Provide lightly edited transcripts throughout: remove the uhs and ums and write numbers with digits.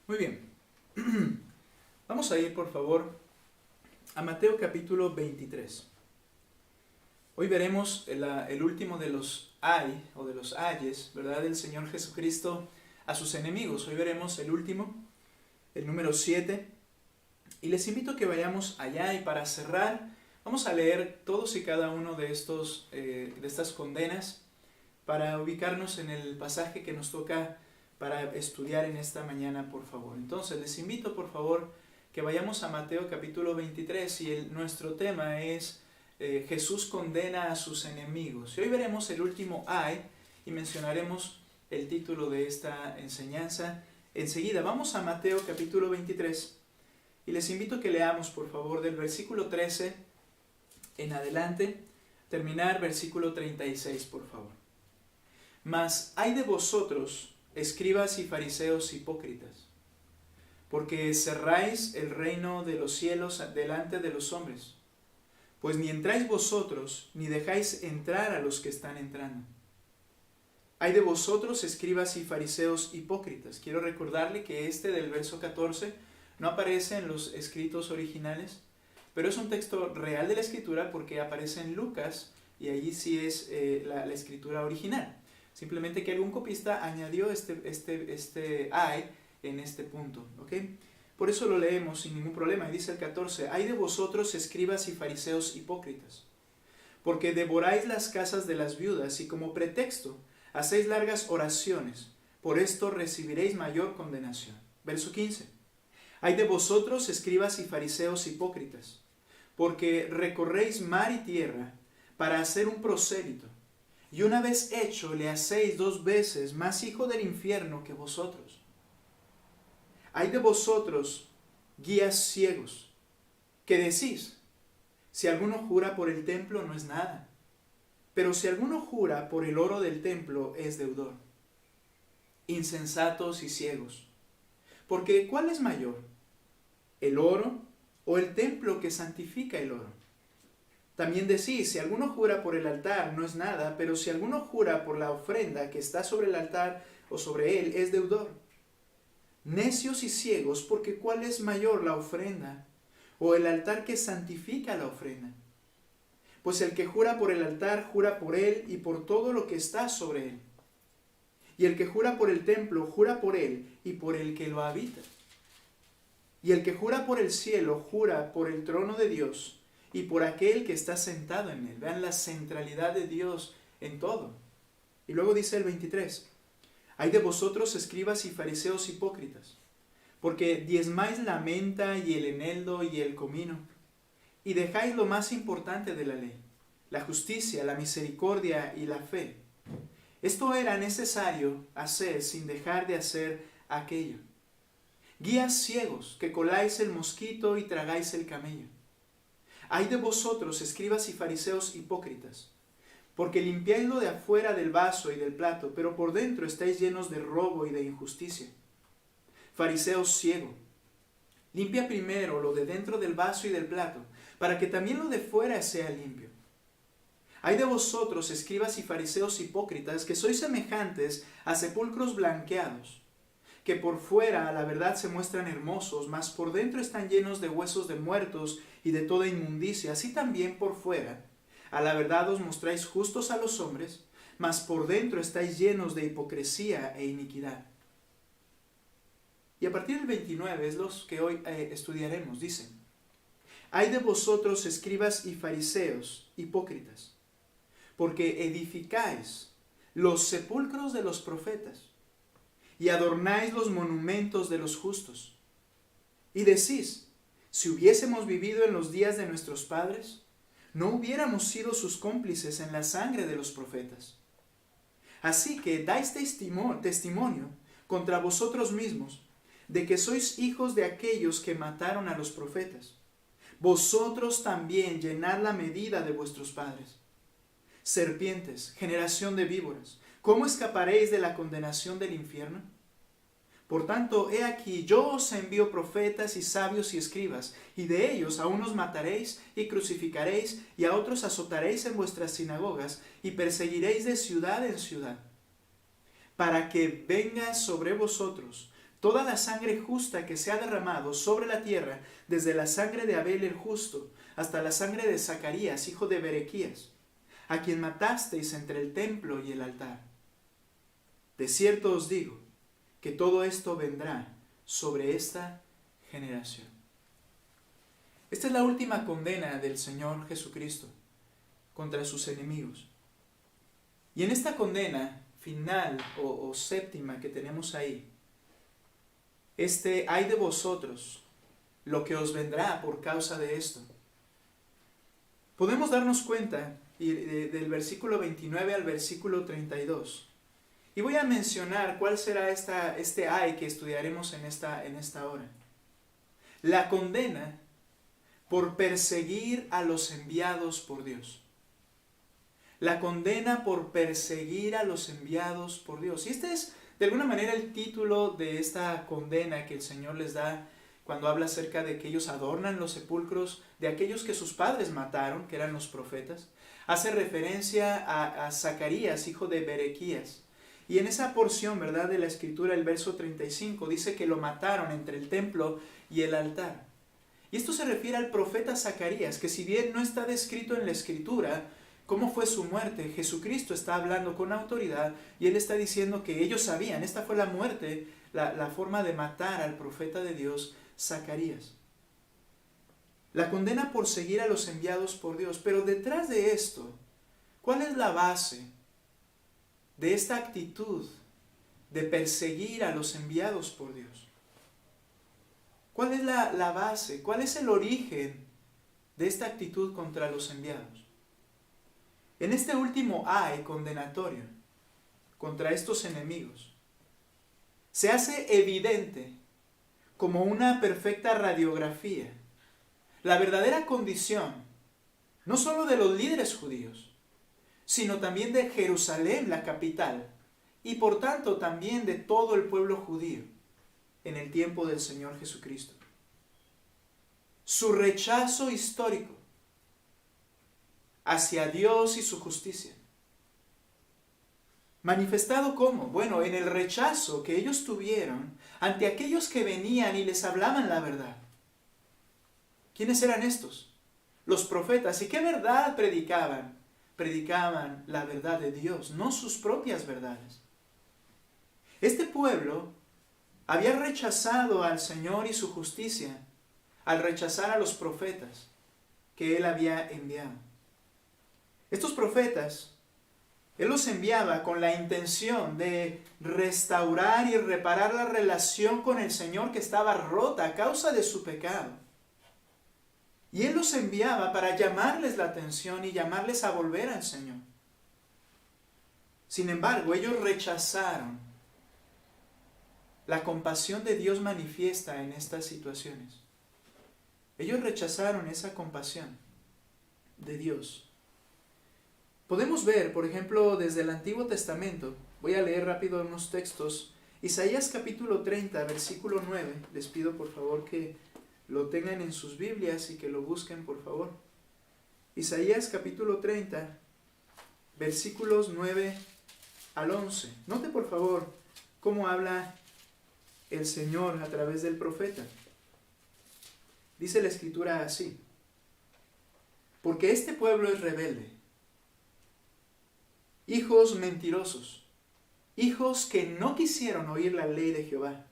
Muy bien. Vamos a ir, por favor, a Mateo capítulo 23. Hoy veremos el último de los ay, o de los ayes, ¿verdad?, del Señor Jesucristo a sus enemigos. Hoy veremos el último, el número 7. Y les invito a que vayamos allá, y para cerrar, vamos a leer todos y cada uno de estas condenas para ubicarnos en el pasaje que nos toca para estudiar en esta mañana, por favor. Entonces, les invito, por favor, que vayamos a Mateo capítulo 23 y nuestro tema es Jesús condena a sus enemigos. Y hoy veremos el último ay y mencionaremos el título de esta enseñanza enseguida. Vamos a Mateo capítulo 23 y les invito a que leamos, por favor, del versículo 13 en adelante, terminar versículo 36, por favor. Mas ay de vosotros, escribas y fariseos hipócritas, porque cerráis el reino de los cielos delante de los hombres, pues ni entráis vosotros, ni dejáis entrar a los que están entrando. Ay de vosotros, escribas y fariseos hipócritas. Quiero recordarle que del verso 14 no aparece en los escritos originales, pero es un texto real de la Escritura porque aparece en Lucas, y allí sí es la escritura original. Simplemente que algún copista añadió este ay en este punto, ¿ok? Por eso lo leemos sin ningún problema. Y dice el 14, ay de vosotros, escribas y fariseos hipócritas, porque devoráis las casas de las viudas y como pretexto hacéis largas oraciones. Por esto recibiréis mayor condenación. Verso 15, ay de vosotros, escribas y fariseos hipócritas, porque recorréis mar y tierra para hacer un prosélito, y una vez hecho le hacéis 2 veces más hijo del infierno que vosotros. Ay de vosotros, guías ciegos, que decís, si alguno jura por el templo no es nada, pero si alguno jura por el oro del templo es deudor. Insensatos y ciegos, porque ¿cuál es mayor, el oro o el templo que santifica el oro? También decís, si alguno jura por el altar no es nada, pero si alguno jura por la ofrenda que está sobre el altar o sobre él es deudor. Necios y ciegos, porque ¿cuál es mayor, la ofrenda o el altar que santifica la ofrenda? Pues el que jura por el altar jura por él y por todo lo que está sobre él. Y el que jura por el templo jura por él y por el que lo habita. Y el que jura por el cielo jura por el trono de Dios y por aquel que está sentado en él. Vean la centralidad de Dios en todo. Y luego dice el 23, ay de vosotros, escribas y fariseos hipócritas, porque diezmáis la menta y el eneldo y el comino, y dejáis lo más importante de la ley, la justicia, la misericordia y la fe. Esto era necesario hacer sin dejar de hacer aquello. Guías ciegos, que coláis el mosquito y tragáis el camello. Ay de vosotros, escribas y fariseos hipócritas, porque limpiáis lo de afuera del vaso y del plato, pero por dentro estáis llenos de robo y de injusticia. Fariseos ciego, limpia primero lo de dentro del vaso y del plato, para que también lo de fuera sea limpio. Ay de vosotros, escribas y fariseos hipócritas, que sois semejantes a sepulcros blanqueados, que por fuera a la verdad se muestran hermosos, mas por dentro están llenos de huesos de muertos y de toda inmundicia. Así también por fuera a la verdad os mostráis justos a los hombres, mas por dentro estáis llenos de hipocresía e iniquidad. Y a partir del 29 es los que hoy estudiaremos. Dice, ay de vosotros, escribas y fariseos hipócritas, porque edificáis los sepulcros de los profetas y adornáis los monumentos de los justos. Y decís, si hubiésemos vivido en los días de nuestros padres, no hubiéramos sido sus cómplices en la sangre de los profetas. Así que dais testimonio contra vosotros mismos de que sois hijos de aquellos que mataron a los profetas. Vosotros también llenad la medida de vuestros padres. Serpientes, generación de víboras, ¿cómo escaparéis de la condenación del infierno? Por tanto, he aquí, yo os envío profetas y sabios y escribas, y de ellos a unos mataréis y crucificaréis, y a otros azotaréis en vuestras sinagogas, y perseguiréis de ciudad en ciudad, para que venga sobre vosotros toda la sangre justa que se ha derramado sobre la tierra, desde la sangre de Abel el justo, hasta la sangre de Zacarías, hijo de Berequías, a quien matasteis entre el templo y el altar. De cierto os digo, que todo esto vendrá sobre esta generación. Esta es la última condena del Señor Jesucristo contra sus enemigos. Y en esta condena final o séptima que tenemos ahí, ay de vosotros, lo que os vendrá por causa de esto. Podemos darnos cuenta del versículo 29 al versículo 32. Y voy a mencionar cuál será este ay que estudiaremos en esta hora. La condena por perseguir a los enviados por Dios. La condena por perseguir a los enviados por Dios. Y este es de alguna manera el título de esta condena que el Señor les da cuando habla acerca de que ellos adornan los sepulcros de aquellos que sus padres mataron, que eran los profetas. Hace referencia a Zacarías, hijo de Berequías. Y en esa porción, ¿verdad?, de la Escritura, el verso 35, dice que lo mataron entre el templo y el altar. Y esto se refiere al profeta Zacarías, que si bien no está descrito en la Escritura cómo fue su muerte, Jesucristo está hablando con autoridad y Él está diciendo que ellos sabían, esta fue la muerte, la forma de matar al profeta de Dios, Zacarías. La condena por seguir a los enviados por Dios. Pero detrás de esto, ¿cuál es la base de esta actitud de perseguir a los enviados por Dios? ¿Cuál es la base? ¿Cuál es el origen de esta actitud contra los enviados? En este último ay condenatorio contra estos enemigos, se hace evidente como una perfecta radiografía la verdadera condición, no solo de los líderes judíos, sino también de Jerusalén, la capital, y por tanto también de todo el pueblo judío en el tiempo del Señor Jesucristo. Su rechazo histórico hacia Dios y su justicia. ¿Manifestado cómo? Bueno, en el rechazo que ellos tuvieron ante aquellos que venían y les hablaban la verdad. ¿Quiénes eran estos? Los profetas. ¿Y qué verdad predicaban? Predicaban la verdad de Dios, no sus propias verdades. Este pueblo había rechazado al Señor y su justicia al rechazar a los profetas que Él había enviado. Estos profetas, Él los enviaba con la intención de restaurar y reparar la relación con el Señor que estaba rota a causa de su pecado. Y Él los enviaba para llamarles la atención y llamarles a volver al Señor. Sin embargo, ellos rechazaron la compasión de Dios manifiesta en estas situaciones. Ellos rechazaron esa compasión de Dios. Podemos ver, por ejemplo, desde el Antiguo Testamento, voy a leer rápido unos textos, Isaías capítulo 30, versículo 9, les pido por favor que lo tengan en sus Biblias y que lo busquen por favor. Isaías capítulo 30, versículos 9 al 11. Note por favor cómo habla el Señor a través del profeta. Dice la Escritura así: porque este pueblo es rebelde, hijos mentirosos, hijos que no quisieron oír la ley de Jehová,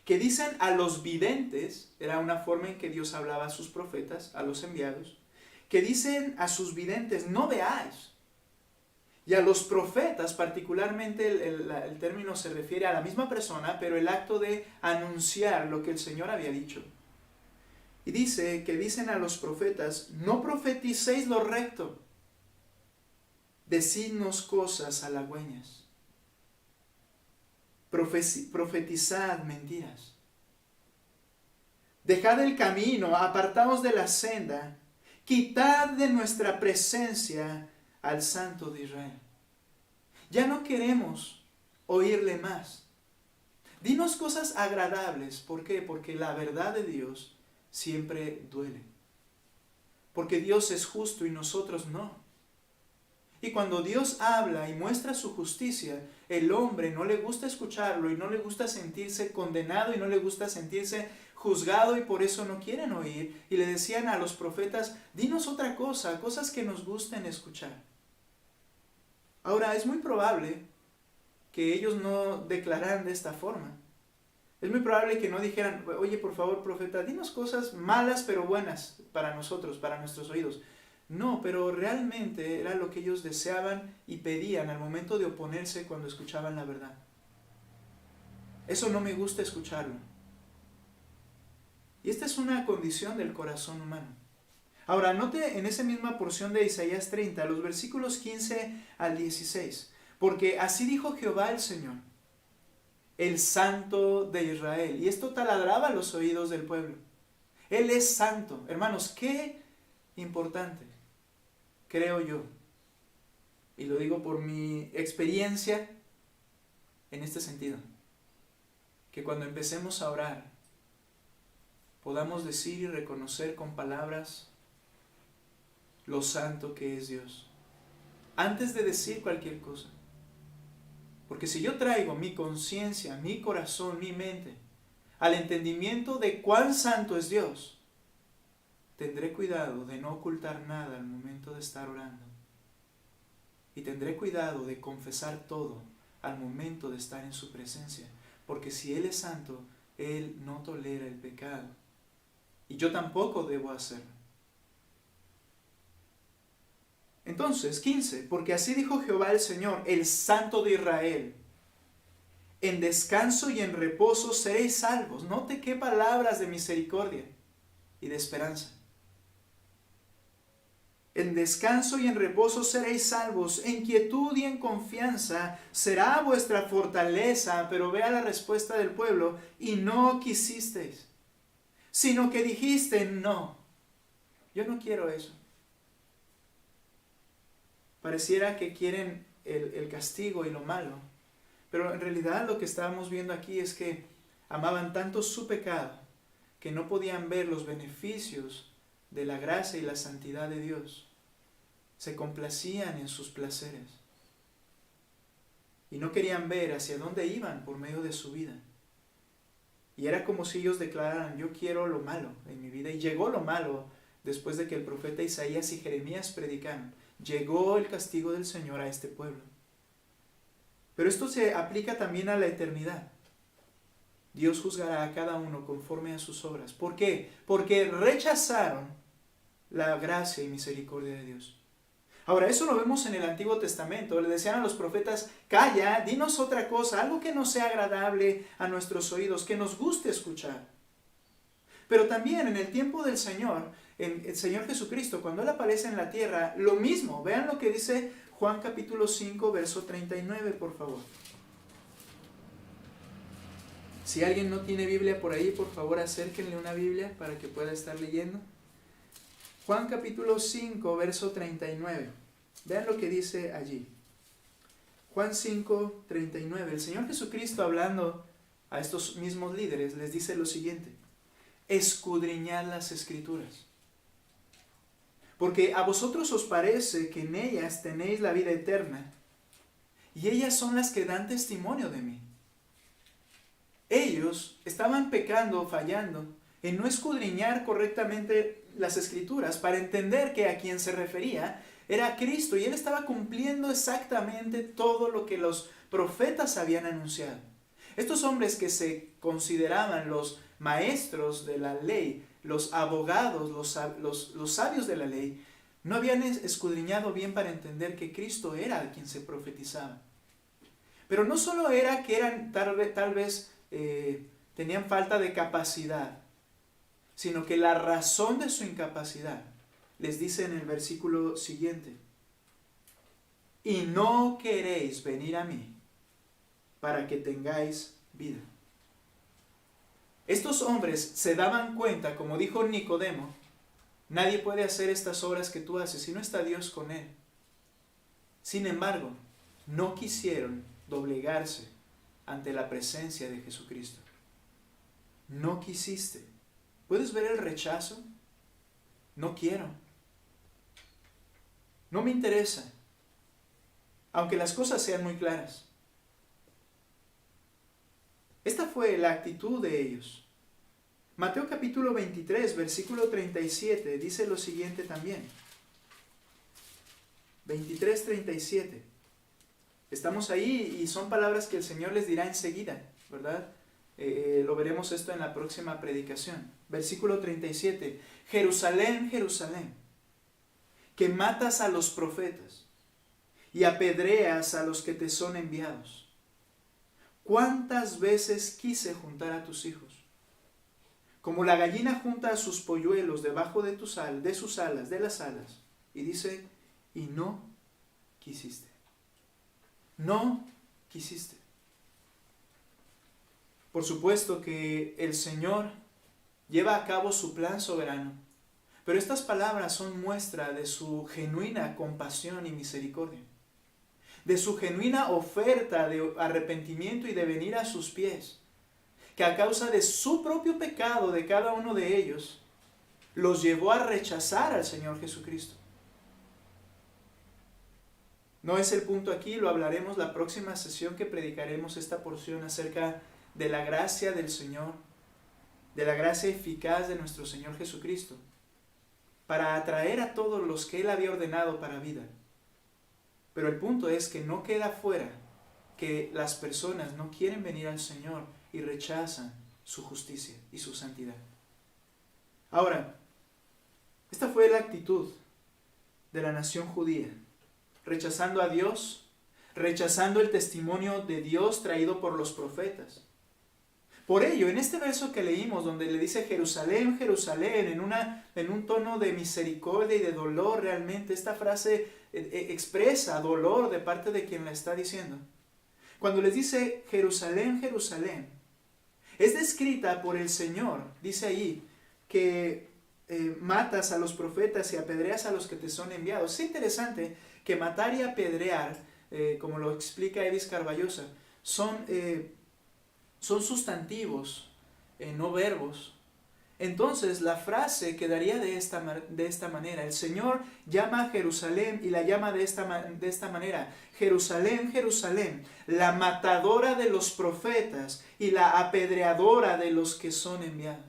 que dicen a los videntes, era una forma en que Dios hablaba a sus profetas, a los enviados, que dicen a sus videntes, no veáis. Y a los profetas, particularmente el término se refiere a la misma persona, pero el acto de anunciar lo que el Señor había dicho. Y dice que dicen a los profetas, no profeticéis lo recto, decidnos cosas halagüeñas. Profetizad mentiras. Dejad el camino, apartaos de la senda, quitad de nuestra presencia al Santo de Israel. Ya no queremos oírle más. Dinos cosas agradables. ¿Por qué? Porque la verdad de Dios siempre duele. Porque Dios es justo y nosotros no. Y cuando Dios habla y muestra su justicia, el hombre no le gusta escucharlo y no le gusta sentirse condenado y no le gusta sentirse juzgado y por eso no quieren oír. Y le decían a los profetas, dinos otra cosa, cosas que nos gusten escuchar. Ahora, es muy probable que ellos no declararan de esta forma. Es muy probable que no dijeran, oye, por favor, profeta, dinos cosas malas pero buenas para nosotros, para nuestros oídos. No, pero realmente era lo que ellos deseaban y pedían al momento de oponerse cuando escuchaban la verdad. Eso no me gusta escucharlo. Y esta es una condición del corazón humano. Ahora, note en esa misma porción de Isaías 30, los versículos 15 al 16. Porque así dijo Jehová el Señor, el Santo de Israel. Y esto taladraba los oídos del pueblo. Él es santo. Hermanos, qué importante, creo yo. Y lo digo por mi experiencia en este sentido. Que cuando empecemos a orar, podamos decir y reconocer con palabras lo santo que es Dios. Antes de decir cualquier cosa. Porque si yo traigo mi conciencia, mi corazón, mi mente al entendimiento de cuán santo es Dios, tendré cuidado de no ocultar nada al momento de estar orando. Y tendré cuidado de confesar todo al momento de estar en su presencia. Porque si Él es santo, Él no tolera el pecado. Y yo tampoco debo hacerlo. Entonces, 15, porque así dijo Jehová el Señor, el Santo de Israel, en descanso y en reposo seréis salvos. Note qué palabras de misericordia y de esperanza. En descanso y en reposo seréis salvos, en quietud y en confianza será vuestra fortaleza. Pero vea la respuesta del pueblo, y no quisisteis, sino que dijiste, no, yo no quiero eso. Pareciera que quieren el castigo y lo malo, pero en realidad lo que estábamos viendo aquí es que amaban tanto su pecado que no podían ver los beneficios de la gracia y la santidad de Dios. Se complacían en sus placeres y no querían ver hacia dónde iban por medio de su vida. Y era como si ellos declararan, yo quiero lo malo en mi vida. Y llegó lo malo después de que el profeta Isaías y Jeremías predicaron. Llegó el castigo del Señor a este pueblo. Pero esto se aplica también a la eternidad. Dios juzgará a cada uno conforme a sus obras. ¿Por qué? Porque rechazaron la gracia y misericordia de Dios. Ahora, eso lo vemos en el Antiguo Testamento. Le decían a los profetas, calla, dinos otra cosa, algo que no sea agradable a nuestros oídos, que nos guste escuchar. Pero también en el tiempo del Señor, el Señor Jesucristo, cuando Él aparece en la tierra, lo mismo. Vean lo que dice Juan capítulo 5, verso 39, por favor. Si alguien no tiene Biblia por ahí, por favor acérquenle una Biblia para que pueda estar leyendo. Juan capítulo 5, verso 39. Vean lo que dice allí. Juan 5, 39. El Señor Jesucristo, hablando a estos mismos líderes, les dice lo siguiente. Escudriñad las Escrituras, porque a vosotros os parece que en ellas tenéis la vida eterna, y ellas son las que dan testimonio de mí. Ellos estaban pecando, fallando, en no escudriñar correctamente las Escrituras para entender que a quien se refería era Cristo, y Él estaba cumpliendo exactamente todo lo que los profetas habían anunciado. Estos hombres que se consideraban los maestros de la ley, los abogados, los sabios de la ley, no habían escudriñado bien para entender que Cristo era a quien se profetizaba. Pero no solo era que eran tal vez tenían falta de capacidad, sino que la razón de su incapacidad les dice en el versículo siguiente, y no queréis venir a mí para que tengáis vida. Estos hombres se daban cuenta, como dijo Nicodemo, nadie puede hacer estas obras que tú haces si no está Dios con él. Sin embargo, no quisieron doblegarse ante la presencia de Jesucristo. No quisiste. ¿Puedes ver el rechazo? No quiero. No me interesa. aunque las cosas sean muy claras. Esta fue la actitud de ellos. Mateo capítulo 23, versículo 37, dice lo siguiente también. 23, 37. Estamos ahí y son palabras que el Señor les dirá enseguida, ¿verdad? Lo veremos esto en la próxima predicación. Versículo 37. Jerusalén, Jerusalén, que matas a los profetas y apedreas a los que te son enviados. ¿Cuántas veces quise juntar a tus hijos? Como la gallina junta a sus polluelos debajo de sus alas, de las alas. Y dice, y no quisiste. No quisiste. Por supuesto que el Señor lleva a cabo su plan soberano, pero estas palabras son muestra de su genuina compasión y misericordia, de su genuina oferta de arrepentimiento y de venir a sus pies, que a causa de su propio pecado de cada uno de ellos, los llevó a rechazar al Señor Jesucristo. No es el punto aquí, lo hablaremos la próxima sesión que predicaremos esta porción acerca de la gracia del Señor, de la gracia eficaz de nuestro Señor Jesucristo, para atraer a todos los que Él había ordenado para vida. Pero el punto es que no queda fuera que las personas no quieren venir al Señor y rechazan su justicia y su santidad. Ahora, esta fue la actitud de la nación judía, rechazando a Dios, rechazando el testimonio de Dios traído por los profetas. Por ello, en este verso que leímos, donde le dice Jerusalén, Jerusalén, en un tono de misericordia y de dolor, realmente esta frase expresa dolor de parte de quien la está diciendo. Cuando les dice Jerusalén, Jerusalén, es descrita por el Señor, dice ahí, que matas a los profetas y apedreas a los que te son enviados. Es interesante que matar y apedrear, como lo explica Edis Carballosa, son sustantivos, no verbos. Entonces la frase quedaría de esta manera. El Señor llama a Jerusalén y la llama de esta manera. Jerusalén, Jerusalén, la matadora de los profetas y la apedreadora de los que son enviados.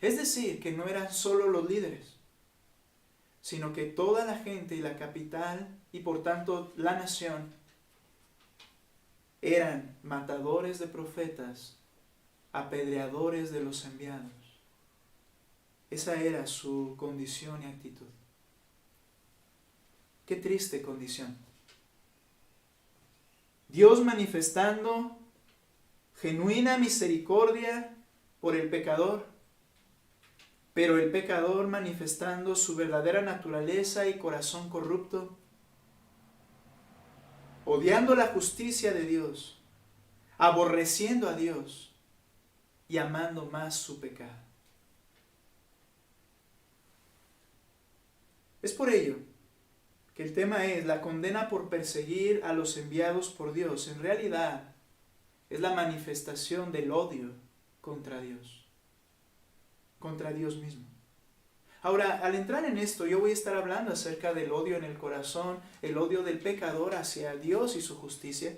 Es decir, que no eran solo los líderes, sino que toda la gente y la capital y por tanto la nación eran matadores de profetas, apedreadores de los enviados. Esa era su condición y actitud. Qué triste condición. Dios manifestando genuina misericordia por el pecador, pero el pecador manifestando su verdadera naturaleza y corazón corrupto, odiando la justicia de Dios, aborreciendo a Dios y amando más su pecado. Es por ello que el tema es la condena por perseguir a los enviados por Dios. En realidad es la manifestación del odio contra Dios mismo. Ahora, al entrar en esto, yo voy a estar hablando acerca del odio en el corazón, el odio del pecador hacia Dios y su justicia.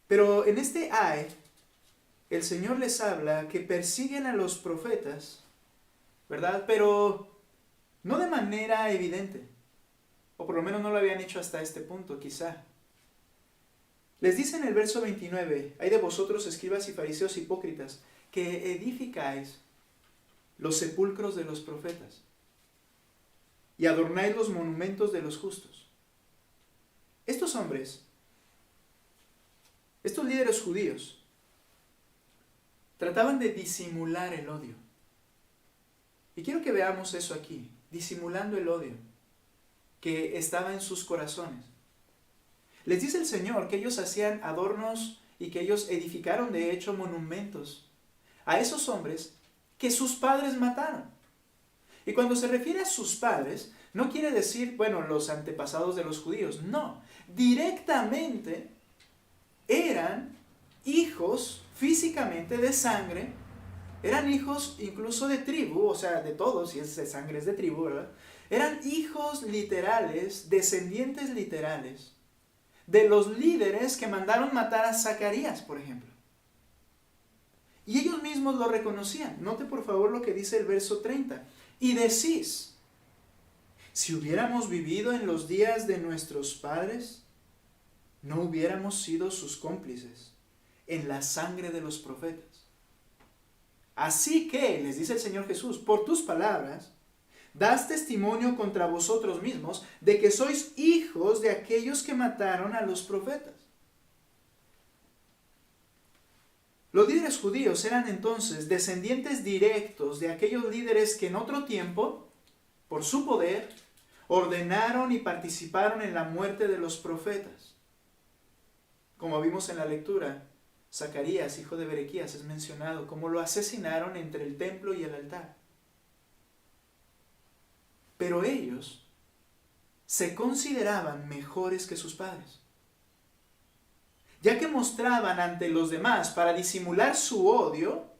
Pero en este ay, el Señor les habla que persiguen a los profetas, ¿verdad? Pero no de manera evidente, o por lo menos no lo habían hecho hasta este punto, quizá. Les dice en el verso 29, hay de vosotros, escribas y fariseos hipócritas, que edificáis los sepulcros de los profetas y adornáis los monumentos de los justos. Estos hombres, estos líderes judíos, trataban de disimular el odio. Y quiero que veamos eso aquí, disimulando el odio que estaba en sus corazones. Les dice el Señor que ellos hacían adornos y que ellos edificaron de hecho monumentos a esos hombres que sus padres mataron. Y cuando se refiere a sus padres, no quiere decir, bueno, los antepasados de los judíos, no. Directamente eran hijos físicamente de sangre, eran hijos incluso de tribu, o sea, de todos, si es de sangre es de tribu, ¿verdad? Eran hijos literales, descendientes literales, de los líderes que mandaron matar a Zacarías, por ejemplo. Y ellos mismos lo reconocían. Note por favor lo que dice el verso 30. Y decís, si hubiéramos vivido en los días de nuestros padres, no hubiéramos sido sus cómplices en la sangre de los profetas. Así que, les dice el Señor Jesús, por tus palabras, das testimonio contra vosotros mismos de que sois hijos de aquellos que mataron a los profetas. Los líderes judíos eran entonces descendientes directos de aquellos líderes que en otro tiempo, por su poder, ordenaron y participaron en la muerte de los profetas. Como vimos en la lectura, Zacarías, hijo de Berequías, es mencionado como lo asesinaron entre el templo y el altar. Pero ellos se consideraban mejores que sus padres, ya que mostraban ante los demás, para disimular su odio,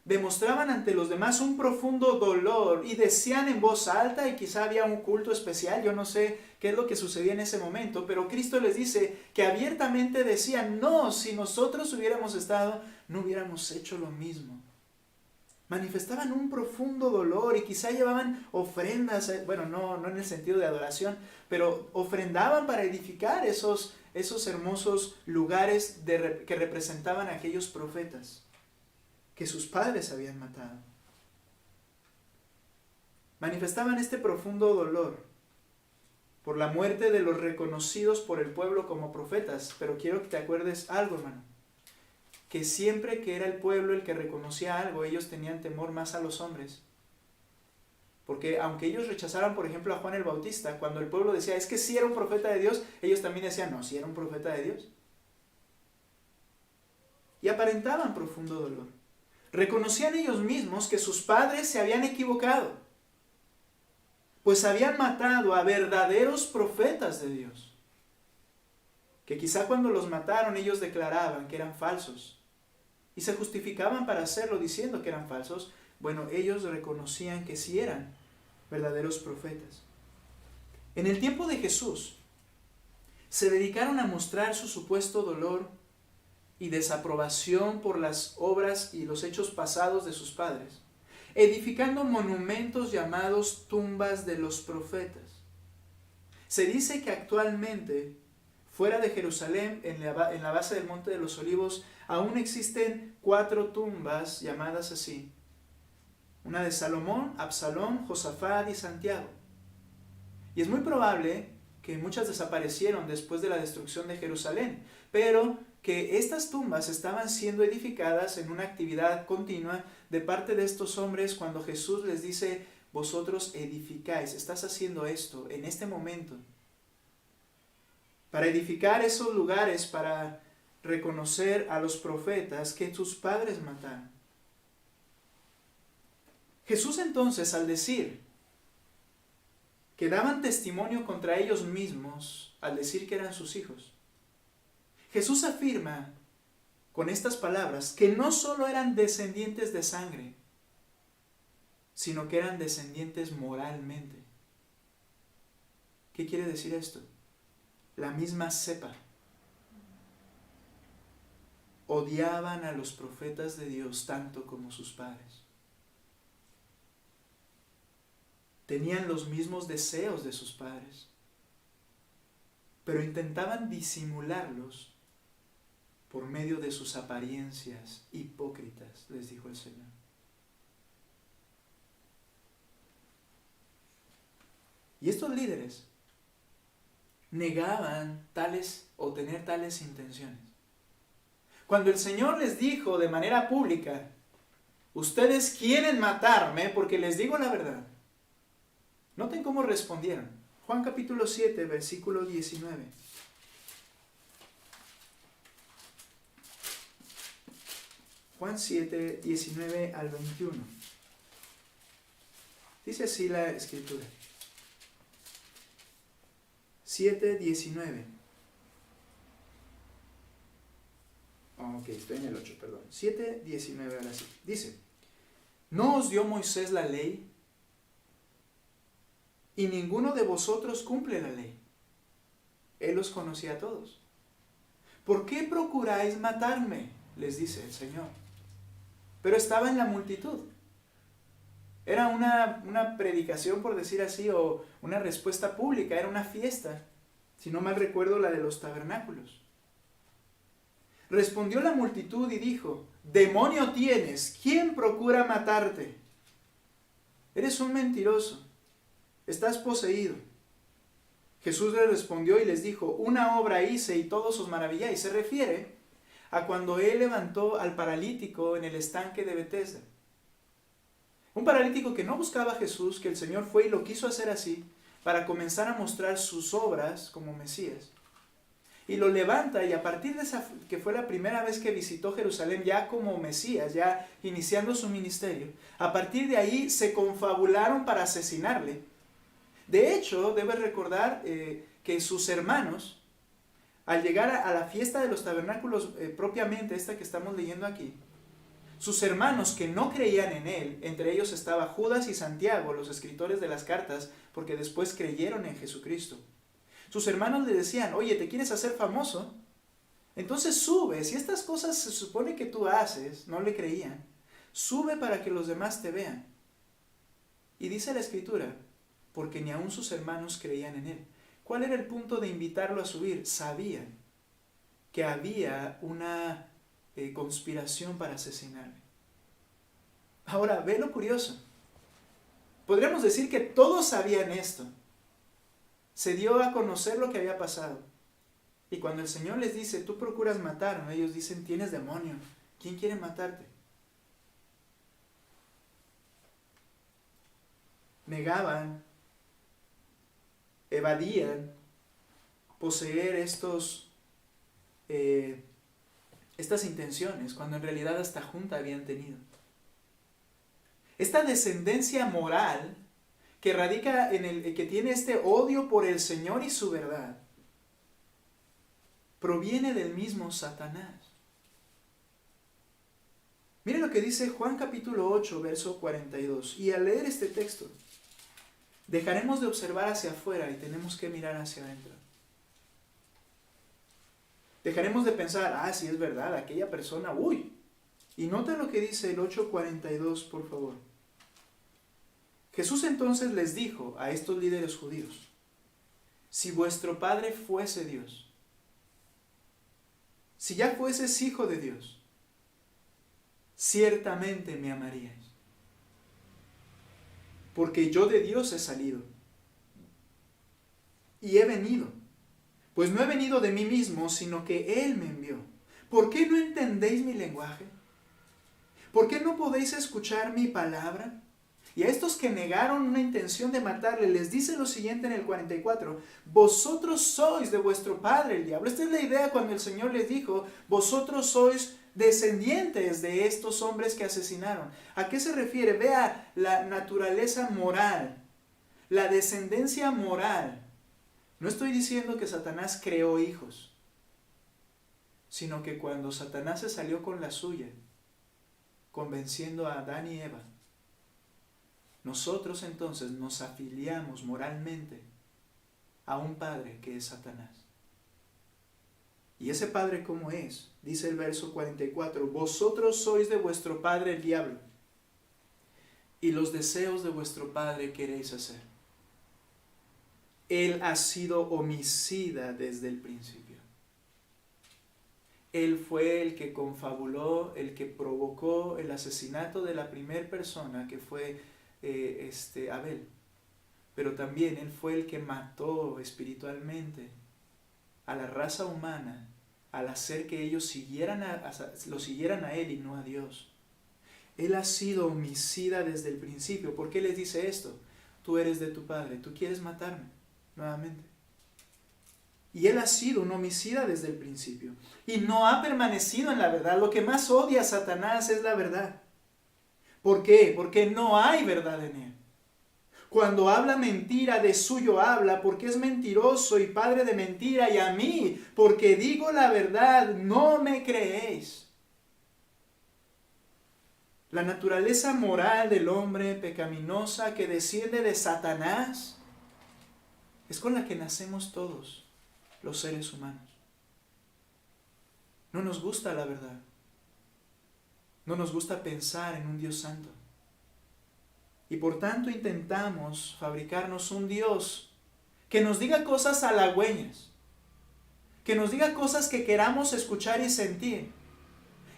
demostraban ante los demás un profundo dolor y decían en voz alta, y quizá había un culto especial, yo no sé qué es lo que sucedía en ese momento, pero Cristo les dice que abiertamente decían, no, si nosotros hubiéramos estado, no hubiéramos hecho lo mismo. Manifestaban un profundo dolor y quizá llevaban ofrendas, bueno, no en el sentido de adoración, pero ofrendaban para edificar esos hermosos lugares que representaban a aquellos profetas que sus padres habían matado. Manifestaban este profundo dolor por la muerte de los reconocidos por el pueblo como profetas, pero quiero que te acuerdes algo, hermano, que siempre que era el pueblo el que reconocía algo, ellos tenían temor más a los hombres. Porque aunque ellos rechazaran, por ejemplo, a Juan el Bautista, cuando el pueblo decía, es que sí era un profeta de Dios, ellos también decían, no, sí era un profeta de Dios. Y aparentaban profundo dolor. Reconocían ellos mismos que sus padres se habían equivocado, pues habían matado a verdaderos profetas de Dios, que quizá cuando los mataron ellos declaraban que eran falsos, y se justificaban para hacerlo diciendo que eran falsos. Bueno, ellos reconocían que sí eran verdaderos profetas. En el tiempo de Jesús, se dedicaron a mostrar su supuesto dolor y desaprobación por las obras y los hechos pasados de sus padres, edificando monumentos llamados tumbas de los profetas. Se dice que actualmente, fuera de Jerusalén, en la base del Monte de los Olivos, aún existen 4 tumbas llamadas así. Una de Salomón, Absalón, Josafat y Santiago. Y es muy probable que muchas desaparecieron después de la destrucción de Jerusalén, pero que estas tumbas estaban siendo edificadas en una actividad continua de parte de estos hombres cuando Jesús les dice, vosotros edificáis, estás haciendo esto en este momento, para edificar esos lugares, para reconocer a los profetas que tus padres mataron. Jesús entonces, al decir que daban testimonio contra ellos mismos, al decir que eran sus hijos, Jesús afirma con estas palabras que no solo eran descendientes de sangre, sino que eran descendientes moralmente. ¿Qué quiere decir esto? La misma cepa. Odiaban a los profetas de Dios tanto como sus padres. Tenían los mismos deseos de sus padres, pero intentaban disimularlos por medio de sus apariencias hipócritas, les dijo el Señor. Y estos líderes negaban tales o tener tales intenciones. Cuando el Señor les dijo de manera pública, ustedes quieren matarme porque les digo la verdad, noten cómo respondieron. Juan capítulo 7, versículo 19. Juan 7, 19 al 21. Dice así la Escritura. 7, 19. Ok, estoy en el 8, perdón. 7, 19, ahora sí. Dice, ¿no os dio Moisés la ley y ninguno de vosotros cumple la ley. Él los conocía a todos. ¿Por qué procuráis matarme?, les dice el Señor. Pero estaba en la multitud. Era una predicación, por decir así, o una respuesta pública, era una fiesta, si no mal recuerdo, la de los tabernáculos. Respondió la multitud y dijo: demonio tienes, ¿quién procura matarte? Eres un mentiroso, estás poseído. Jesús les respondió y les dijo: una obra hice y todos os maravilláis. Se refiere a cuando él levantó al paralítico en el estanque de Betesda. Un paralítico que no buscaba a Jesús, que el Señor fue y lo quiso hacer así, para comenzar a mostrar sus obras como Mesías. Y lo levanta, y a partir de esa, que fue la primera vez que visitó Jerusalén, ya como Mesías, ya iniciando su ministerio, a partir de ahí se confabularon para asesinarle. De hecho, debes recordar que sus hermanos, al llegar a la fiesta de los tabernáculos propiamente, esta que estamos leyendo aquí, sus hermanos que no creían en él, entre ellos estaba Judas y Santiago, los escritores de las cartas, porque después creyeron en Jesucristo. Sus hermanos le decían: oye, ¿te quieres hacer famoso? Entonces sube, si estas cosas se supone que tú haces, no le creían, sube para que los demás te vean. Y dice la Escritura, porque ni aun sus hermanos creían en él. ¿Cuál era el punto de invitarlo a subir? Sabían que había una conspiración para asesinarle. Ahora, ve lo curioso. Podríamos decir que todos sabían esto. Se dio a conocer lo que había pasado. Y cuando el Señor les dice: tú procuras matarme, ellos dicen: tienes demonio, ¿quién quiere matarte? Negaban, evadían poseer estas intenciones, cuando en realidad hasta junta habían tenido. Esta descendencia moral que radica en el que tiene este odio por el Señor y su verdad, proviene del mismo Satanás. Mire lo que dice Juan capítulo 8, verso 42. Y al leer este texto, dejaremos de observar hacia afuera y tenemos que mirar hacia adentro. Dejaremos de pensar: sí es verdad, aquella persona, uy. Y nota lo que dice el 8:42, por favor. Jesús entonces les dijo a estos líderes judíos: si vuestro Padre fuese Dios, si ya fueses hijo de Dios, ciertamente me amaríais, porque yo de Dios he salido y he venido, pues no he venido de mí mismo, sino que Él me envió. ¿Por qué no entendéis mi lenguaje? ¿Por qué no podéis escuchar mi palabra? Y a estos que negaron una intención de matarle, les dice lo siguiente en el 44: vosotros sois de vuestro padre el diablo. Esta es la idea cuando el Señor les dijo: vosotros sois descendientes de estos hombres que asesinaron. ¿A qué se refiere? Vea la naturaleza moral, la descendencia moral. No estoy diciendo que Satanás creó hijos, sino que cuando Satanás se salió con la suya, convenciendo a Adán y Eva, nosotros entonces nos afiliamos moralmente a un padre que es Satanás. ¿Y ese padre cómo es? Dice el verso 44: vosotros sois de vuestro padre el diablo, y los deseos de vuestro padre queréis hacer. Él ha sido homicida desde el principio. Él fue el que confabuló, el que provocó el asesinato de la primera persona, que fue Abel. Pero también él fue el que mató espiritualmente a la raza humana al hacer que ellos lo siguieran a él y no a Dios. Él ha sido homicida desde el principio. ¿Por qué les dice esto? Tú eres de tu padre, tú quieres matarme nuevamente. Y él ha sido un homicida desde el principio y no ha permanecido en la verdad. Lo que más odia a Satanás es la verdad. ¿Por qué? Porque no hay verdad en él. Cuando habla mentira, de suyo habla, porque es mentiroso y padre de mentira, y a mí, porque digo la verdad, no me creéis. La naturaleza moral del hombre pecaminosa que desciende de Satanás es con la que nacemos todos los seres humanos. No nos gusta la verdad. No nos gusta pensar en un Dios santo. Y por tanto intentamos fabricarnos un Dios que nos diga cosas halagüeñas, que nos diga cosas que queramos escuchar y sentir.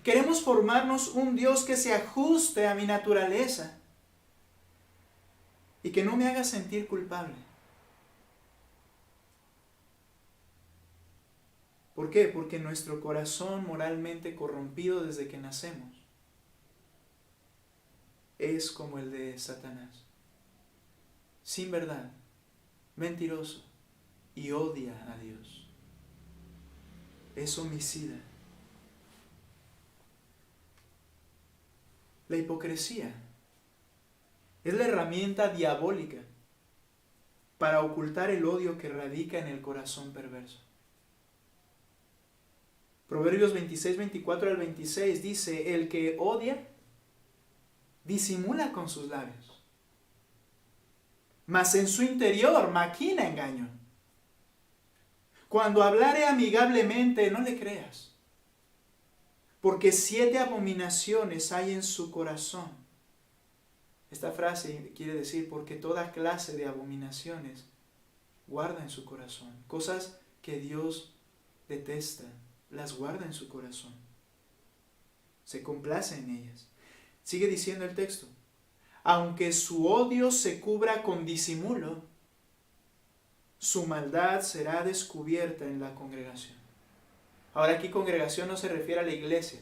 Queremos formarnos un Dios que se ajuste a mi naturaleza y que no me haga sentir culpable. ¿Por qué? Porque nuestro corazón moralmente corrompido desde que nacemos es como el de Satanás, sin verdad, mentiroso y odia a Dios. Es homicida. La hipocresía es la herramienta diabólica para ocultar el odio que radica en el corazón perverso. Proverbios 26, 24 al 26 dice: el que odia disimula con sus labios, mas en su interior maquina engaño. Cuando hablare amigablemente, no le creas, porque 7 abominaciones hay en su corazón. Esta frase quiere decir porque toda clase de abominaciones guarda en su corazón. Cosas que Dios detesta, las guarda en su corazón. Se complace en ellas. Sigue diciendo el texto: aunque su odio se cubra con disimulo, su maldad será descubierta en la congregación. Ahora aquí congregación no se refiere a la iglesia,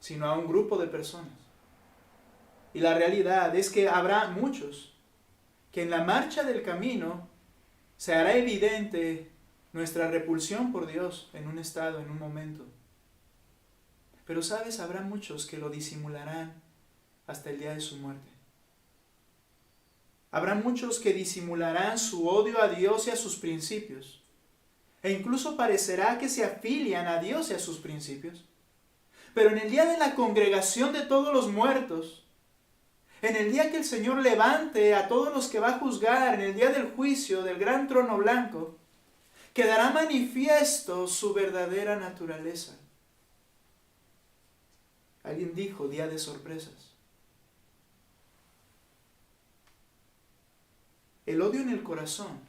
sino a un grupo de personas. Y la realidad es que habrá muchos que en la marcha del camino se hará evidente nuestra repulsión por Dios en un estado, en un momento. Pero sabes, habrá muchos que lo disimularán hasta el día de su muerte. Habrá muchos que disimularán su odio a Dios y a sus principios. E incluso parecerá que se afilian a Dios y a sus principios. Pero en el día de la congregación de todos los muertos, en el día que el Señor levante a todos los que va a juzgar, en el día del juicio, del gran trono blanco, quedará manifiesto su verdadera naturaleza. Alguien dijo: día de sorpresas. El odio en el corazón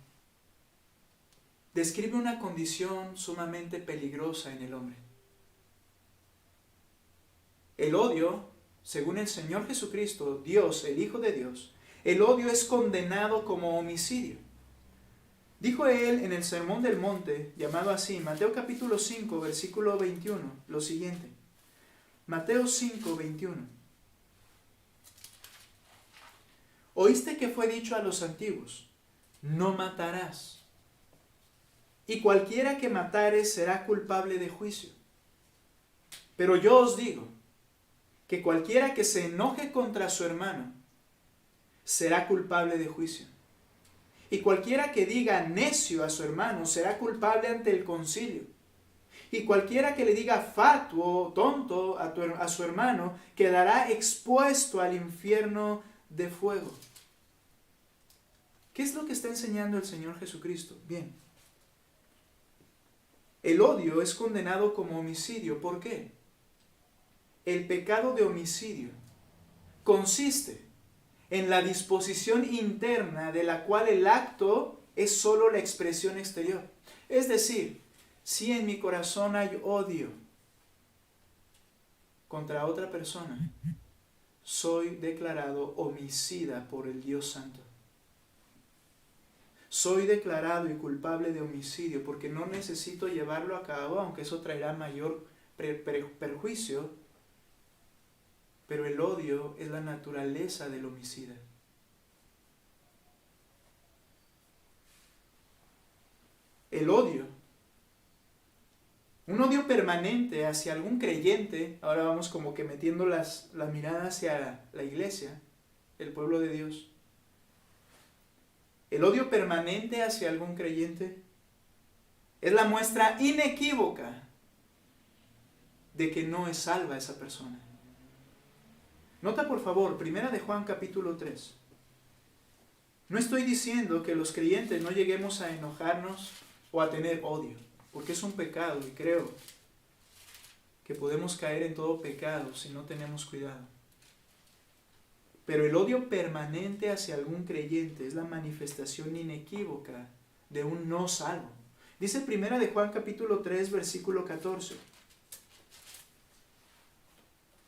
describe una condición sumamente peligrosa en el hombre. El odio, según el Señor Jesucristo, Dios, el Hijo de Dios, el odio es condenado como homicidio. Dijo él en el Sermón del Monte, llamado así, Mateo capítulo 5, versículo 21, lo siguiente. Mateo 5, 21. Oíste que fue dicho a los antiguos: no matarás, y cualquiera que matare será culpable de juicio. Pero yo os digo que cualquiera que se enoje contra su hermano será culpable de juicio. Y cualquiera que diga necio a su hermano será culpable ante el concilio. Y cualquiera que le diga fatuo, tonto a su hermano, quedará expuesto al infierno de fuego. ¿Qué es lo que está enseñando el Señor Jesucristo? Bien, el odio es condenado como homicidio. ¿Por qué? El pecado de homicidio consiste en la disposición interna de la cual el acto es solo la expresión exterior. Es decir, si en mi corazón hay odio contra otra persona, soy declarado homicida por el Dios Santo. Soy declarado y culpable de homicidio porque no necesito llevarlo a cabo, aunque eso traerá mayor perjuicio. Pero el odio es la naturaleza del homicida. El odio, un odio permanente hacia algún creyente, ahora vamos como que metiendo la mirada hacia la iglesia, el pueblo de Dios. El odio permanente hacia algún creyente es la muestra inequívoca de que no es salva esa persona. Nota por favor, 1 de Juan capítulo 3. No estoy diciendo que los creyentes no lleguemos a enojarnos o a tener odio, porque es un pecado y creo que podemos caer en todo pecado si no tenemos cuidado. Pero el odio permanente hacia algún creyente es la manifestación inequívoca de un no salvo. Dice 1 de Juan capítulo 3, versículo 14.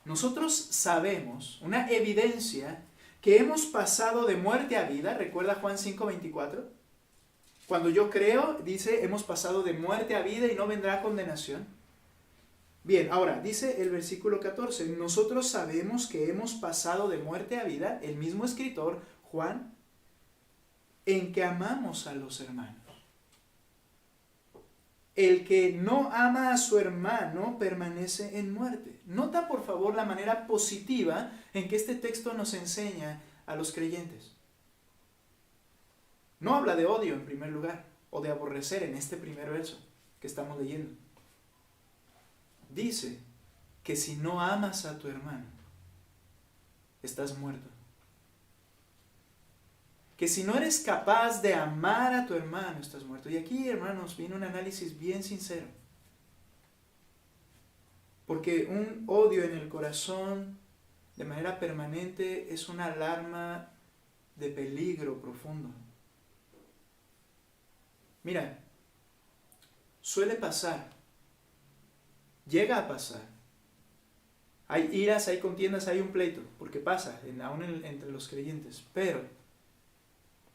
Nosotros sabemos, una evidencia, que hemos pasado de muerte a vida. ¿Recuerda Juan 5:24? Cuando yo creo, dice, hemos pasado de muerte a vida y no vendrá condenación. Bien, ahora, dice el versículo 14, nosotros sabemos que hemos pasado de muerte a vida, el mismo escritor, Juan, en que amamos a los hermanos. El que no ama a su hermano permanece en muerte. Nota por favor la manera positiva en que este texto nos enseña a los creyentes. No habla de odio en primer lugar, o de aborrecer en este primer verso que estamos leyendo. Dice que si no amas a tu hermano, estás muerto. Que si no eres capaz de amar a tu hermano, estás muerto. Y aquí, hermanos, viene un análisis bien sincero. Porque un odio en el corazón de manera permanente es una alarma de peligro profundo. Mira, suele pasar, llega a pasar. Hay iras, hay contiendas, hay un pleito, porque pasa, aún entre los creyentes. Pero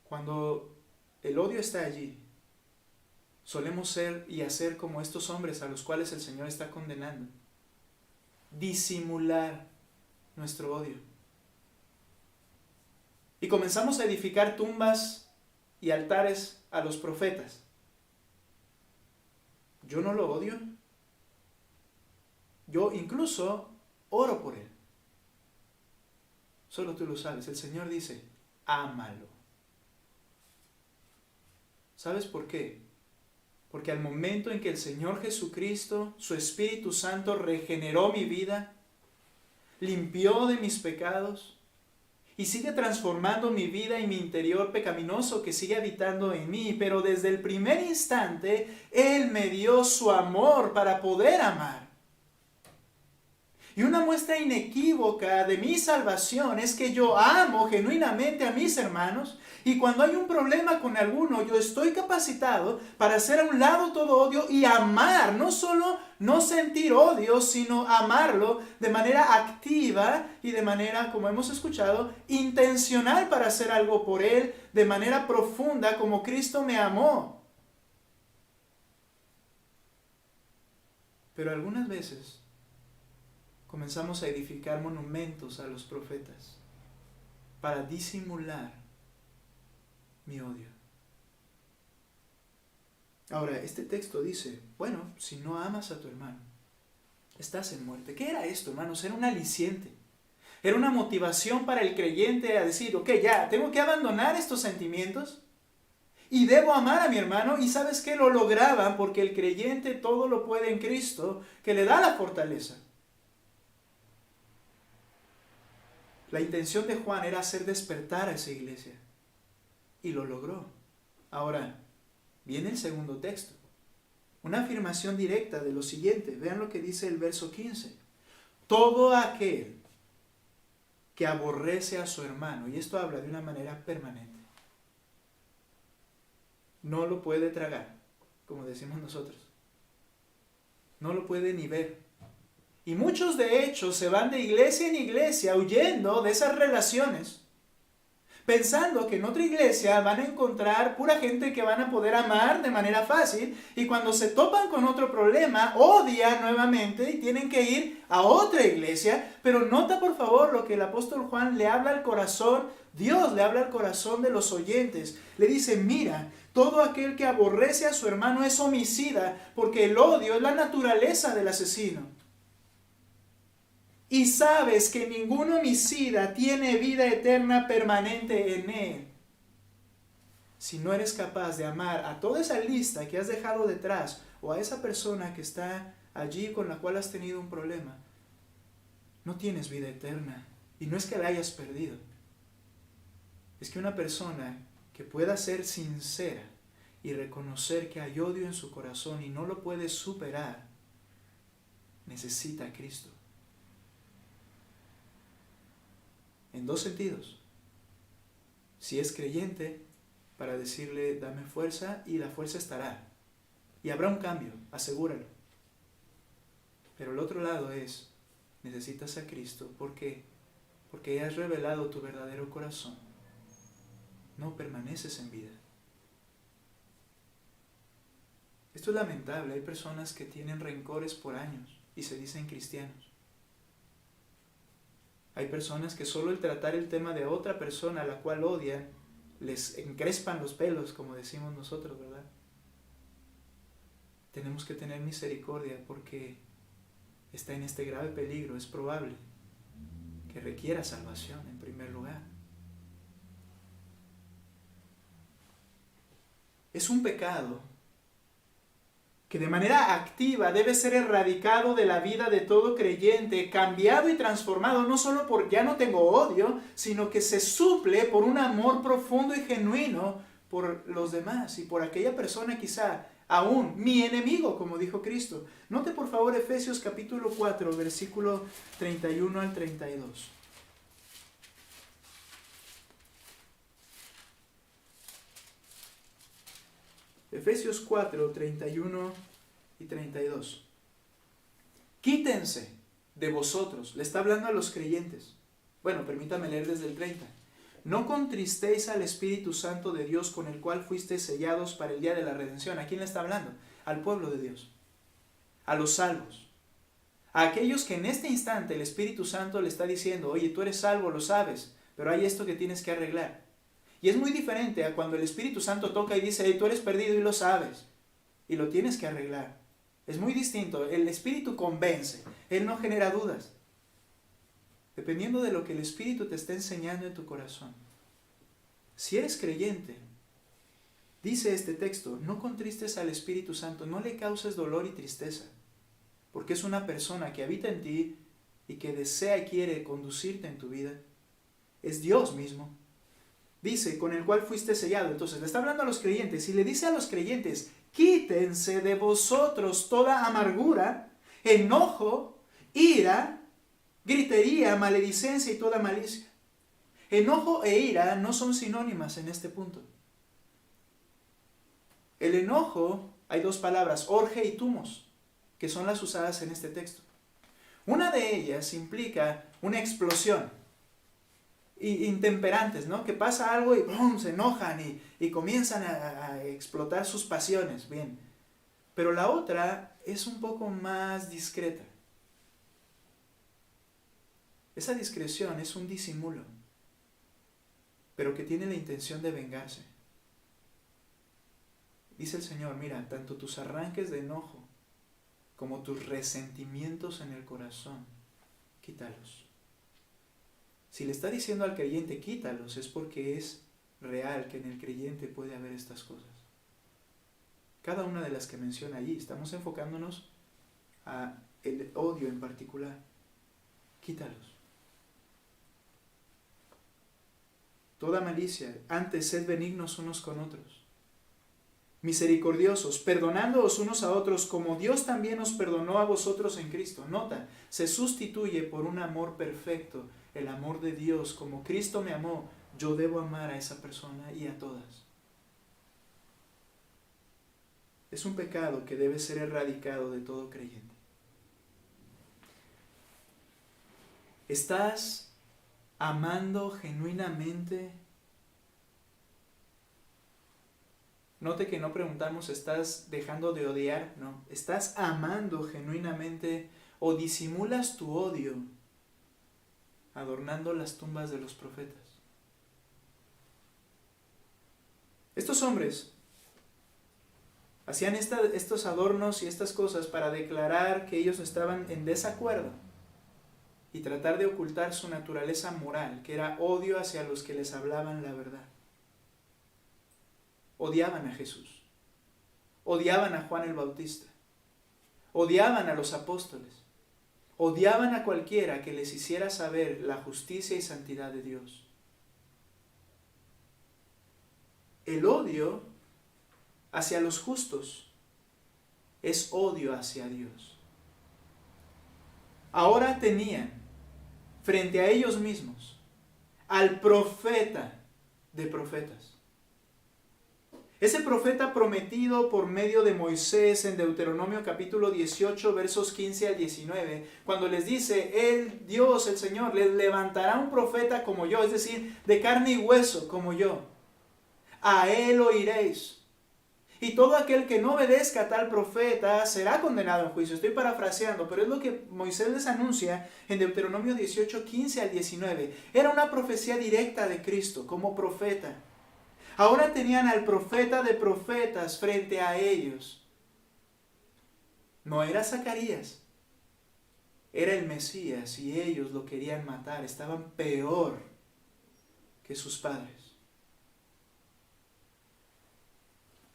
cuando el odio está allí, solemos ser y hacer como estos hombres a los cuales el Señor está condenando. Disimular nuestro odio. Y comenzamos a edificar tumbas y altares a los profetas. Yo no lo odio. Yo incluso oro por él. Solo tú lo sabes. El Señor dice, ámalo. ¿Sabes por qué? Porque al momento en que el Señor Jesucristo, su Espíritu Santo, regeneró mi vida, limpió de mis pecados y sigue transformando mi vida y mi interior pecaminoso que sigue habitando en mí, pero desde el primer instante Él me dio su amor para poder amar. Y una muestra inequívoca de mi salvación es que yo amo genuinamente a mis hermanos, y cuando hay un problema con alguno, yo estoy capacitado para hacer a un lado todo odio y amar, no solo no sentir odio, sino amarlo de manera activa y de manera, como hemos escuchado, intencional para hacer algo por él, de manera profunda como Cristo me amó. Pero algunas veces comenzamos a edificar monumentos a los profetas para disimular mi odio. Ahora, este texto dice, bueno, si no amas a tu hermano, estás en muerte. ¿Qué era esto, hermanos? Era un aliciente. Era una motivación para el creyente a decir, ok, ya, tengo que abandonar estos sentimientos y debo amar a mi hermano. Y ¿sabes qué? Lo lograban porque el creyente todo lo puede en Cristo, que le da la fortaleza. La intención de Juan era hacer despertar a esa iglesia. Y lo logró. Ahora, viene el segundo texto. Una afirmación directa de lo siguiente. Vean lo que dice el verso 15. Todo aquel que aborrece a su hermano, y esto habla de una manera permanente, no lo puede tragar, como decimos nosotros. No lo puede ni ver. Y muchos de hecho se van de iglesia en iglesia huyendo de esas relaciones, pensando que en otra iglesia van a encontrar pura gente que van a poder amar de manera fácil, y cuando se topan con otro problema, odian nuevamente y tienen que ir a otra iglesia. Pero nota por favor lo que el apóstol Juan le habla al corazón, Dios le habla al corazón de los oyentes. Le dice, mira, todo aquel que aborrece a su hermano es homicida, porque el odio es la naturaleza del asesino. Y sabes que ningún homicida tiene vida eterna permanente en él. Si no eres capaz de amar a toda esa lista que has dejado detrás, o a esa persona que está allí con la cual has tenido un problema, no tienes vida eterna. Y no es que la hayas perdido. Es que una persona que pueda ser sincera y reconocer que hay odio en su corazón y no lo puede superar, necesita a Cristo. En dos sentidos. Si es creyente, para decirle, dame fuerza, y la fuerza estará. Y habrá un cambio, asegúralo. Pero el otro lado es, necesitas a Cristo. ¿Por qué? Porque has revelado tu verdadero corazón. No permaneces en vida. Esto es lamentable. Hay personas que tienen rencores por años y se dicen cristianos. Hay personas que solo el tratar el tema de otra persona a la cual odian, les encrespan los pelos, como decimos nosotros, ¿verdad? Tenemos que tener misericordia porque está en este grave peligro. Es probable que requiera salvación en primer lugar. Es un pecado que de manera activa debe ser erradicado de la vida de todo creyente, cambiado y transformado, no solo por ya no tengo odio, sino que se suple por un amor profundo y genuino por los demás y por aquella persona quizá aún mi enemigo, como dijo Cristo. Note por favor Efesios capítulo 4, versículo 31 al 32. Efesios 4, 31 y 32. Quítense de vosotros. Le está hablando a los creyentes. Bueno, permítame leer desde el 30. No contristéis al Espíritu Santo de Dios, con el cual fuisteis sellados para el día de la redención. ¿A quién le está hablando? Al pueblo de Dios. A los salvos. A aquellos que en este instante el Espíritu Santo le está diciendo, oye, tú eres salvo, lo sabes, pero hay esto que tienes que arreglar. Y es muy diferente a cuando el Espíritu Santo toca y dice, hey, tú eres perdido y lo sabes, y lo tienes que arreglar. Es muy distinto. El Espíritu convence, Él no genera dudas. Dependiendo de lo que el Espíritu te está enseñando en tu corazón. Si eres creyente, dice este texto, no contristes al Espíritu Santo, no le causes dolor y tristeza, porque es una persona que habita en ti y que desea y quiere conducirte en tu vida. Es Dios mismo. Dice, con el cual fuiste sellado. Entonces le está hablando a los creyentes y le dice a los creyentes, quítense de vosotros toda amargura, enojo, ira, gritería, maledicencia y toda malicia. Enojo e ira no son sinónimas en este punto. El enojo, hay dos palabras, orge y tumos, que son las usadas en este texto. Una de ellas implica una explosión. Intemperantes, ¿no? Que pasa algo y ¡bum!, se enojan y comienzan a explotar sus pasiones. Bien. Pero la otra es un poco más discreta. Esa discreción es un disimulo, pero que tiene la intención de vengarse. Dice el Señor, mira, tanto tus arranques de enojo como tus resentimientos en el corazón, quítalos. Si le está diciendo al creyente, quítalos, es porque es real que en el creyente puede haber estas cosas. Cada una de las que menciona allí, estamos enfocándonos a el odio en particular. Quítalos. Toda malicia, antes sed benignos unos con otros, misericordiosos, perdonándoos unos a otros, como Dios también os perdonó a vosotros en Cristo. Nota, se sustituye por un amor perfecto, el amor de Dios. Como Cristo me amó, yo debo amar a esa persona y a todas. Es un pecado que debe ser erradicado de todo creyente. ¿Estás amando genuinamente? Note que no preguntamos, ¿estás dejando de odiar? No, ¿estás amando genuinamente o disimulas tu odio adornando las tumbas de los profetas? Estos hombres hacían estos adornos y estas cosas para declarar que ellos estaban en desacuerdo y tratar de ocultar su naturaleza moral, que era odio hacia los que les hablaban la verdad. Odiaban a Jesús, odiaban a Juan el Bautista, odiaban a los apóstoles, odiaban a cualquiera que les hiciera saber la justicia y santidad de Dios. El odio hacia los justos es odio hacia Dios. Ahora tenían frente a ellos mismos al profeta de profetas. Ese profeta prometido por medio de Moisés en Deuteronomio capítulo 18, versos 15 al 19, cuando les dice, Él, Dios, el Señor, les levantará un profeta como yo, es decir, de carne y hueso como yo. A Él oiréis. Y todo aquel que no obedezca a tal profeta será condenado en juicio. Estoy parafraseando, pero es lo que Moisés les anuncia en Deuteronomio 18, 15 al 19. Era una profecía directa de Cristo como profeta. Ahora tenían al profeta de profetas frente a ellos. No era Zacarías, era el Mesías y ellos lo querían matar. Estaban peor que sus padres.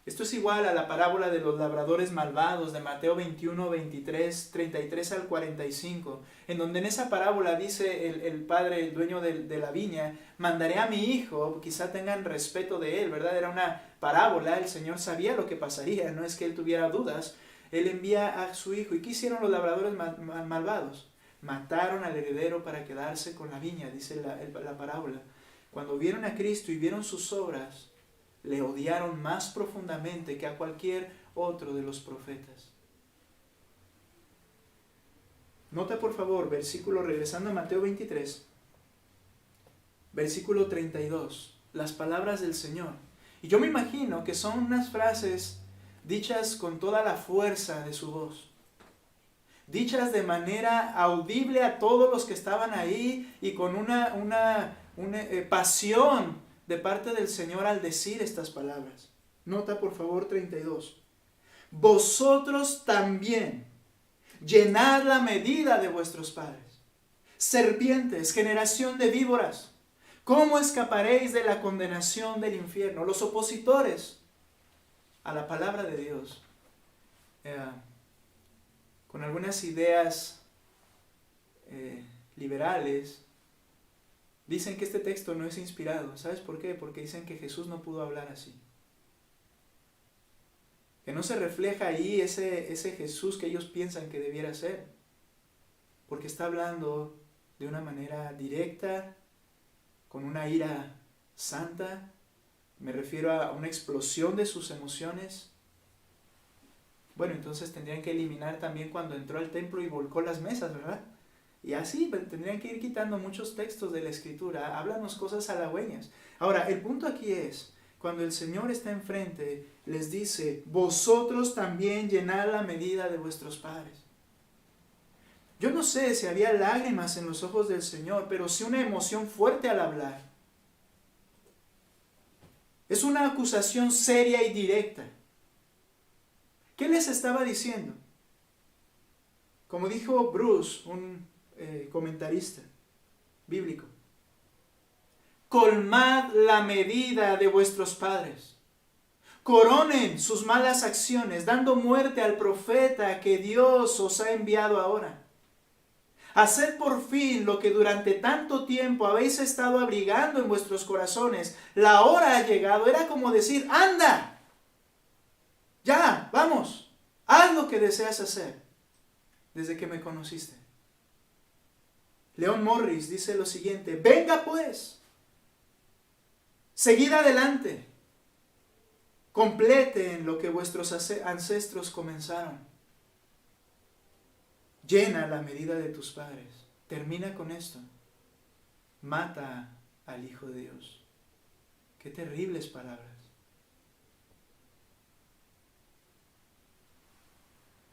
Esto es igual a la parábola de los labradores malvados de Mateo 21, 23, 33 al 45, en donde en esa parábola dice el padre, el dueño de la viña, mandaré a mi hijo, quizá tengan respeto de él, ¿verdad? Era una parábola, el Señor sabía lo que pasaría, no es que él tuviera dudas, él envía a su hijo. ¿Y qué hicieron los labradores malvados? Mataron al heredero para quedarse con la viña, dice la parábola. Cuando vieron a Cristo y vieron sus obras, le odiaron más profundamente que a cualquier otro de los profetas. Nota por favor, regresando a Mateo 23, versículo 32, las palabras del Señor. Y yo me imagino que son unas frases dichas con toda la fuerza de su voz, dichas de manera audible a todos los que estaban ahí y con una pasión de parte del Señor al decir estas palabras. Nota por favor 32. Vosotros también llenad la medida de vuestros padres. Serpientes, generación de víboras, ¿cómo escaparéis de la condenación del infierno? Los opositores a la palabra de Dios, con algunas ideas liberales, dicen que este texto no es inspirado. ¿Sabes por qué? Porque dicen que Jesús no pudo hablar así. Que no se refleja ahí ese Jesús que ellos piensan que debiera ser. Porque está hablando de una manera directa, con una ira santa. Me refiero a una explosión de sus emociones. Bueno, entonces tendrían que eliminar también cuando entró al templo y volcó las mesas, ¿verdad? Y así tendrían que ir quitando muchos textos de la Escritura. Háblanos cosas halagüeñas. Ahora, el punto aquí es, cuando el Señor está enfrente, les dice, vosotros también llenad la medida de vuestros padres. Yo no sé si había lágrimas en los ojos del Señor, pero sí una emoción fuerte al hablar. Es una acusación seria y directa. ¿Qué les estaba diciendo? Como dijo Bruce, un comentarista bíblico, colmad la medida de vuestros padres, coronen sus malas acciones, dando muerte al profeta que Dios os ha enviado ahora. Haced por fin lo que durante tanto tiempo habéis estado abrigando en vuestros corazones. La hora ha llegado. Era como decir, anda, ya, vamos, haz lo que deseas hacer desde que me conociste. Leon Morris dice lo siguiente, venga pues, seguid adelante, completen lo que vuestros ancestros comenzaron. Llena la medida de tus padres. Termina con esto. Mata al Hijo de Dios. Qué terribles palabras.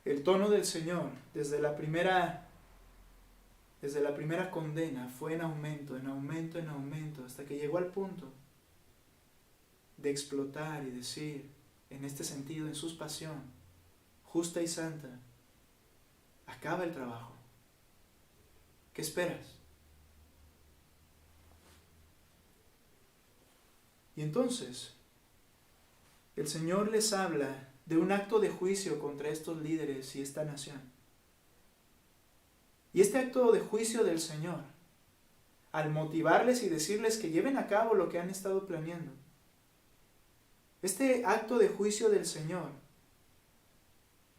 El tono del Señor desde la primera condena fue en aumento, en aumento, en aumento, hasta que llegó al punto de explotar y decir, en este sentido, en su pasión, justa y santa, acaba el trabajo. ¿Qué esperas? Y entonces, el Señor les habla de un acto de juicio contra estos líderes y esta nación. Y este acto de juicio del Señor, al motivarles y decirles que lleven a cabo lo que han estado planeando, Este acto de juicio del Señor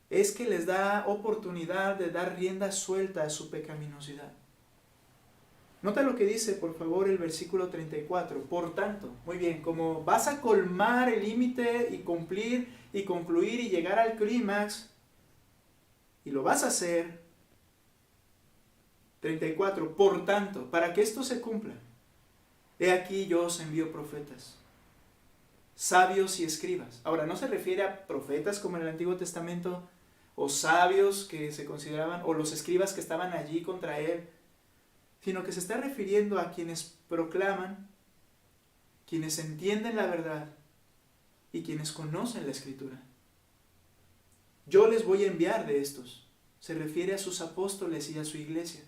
es que les da oportunidad de dar rienda suelta a su pecaminosidad. Nota lo que dice, por favor, el versículo 34. Por tanto, muy bien, como vas a colmar el límite y cumplir y concluir y llegar al clímax, y lo vas a hacer. 34. Por tanto, para que esto se cumpla, he aquí yo os envío profetas, sabios y escribas. Ahora, no se refiere a profetas como en el Antiguo Testamento, o sabios que se consideraban, o los escribas que estaban allí contra él, sino que se está refiriendo a quienes proclaman, quienes entienden la verdad y quienes conocen la Escritura. Yo les voy a enviar de estos. Se refiere a sus apóstoles y a su iglesia.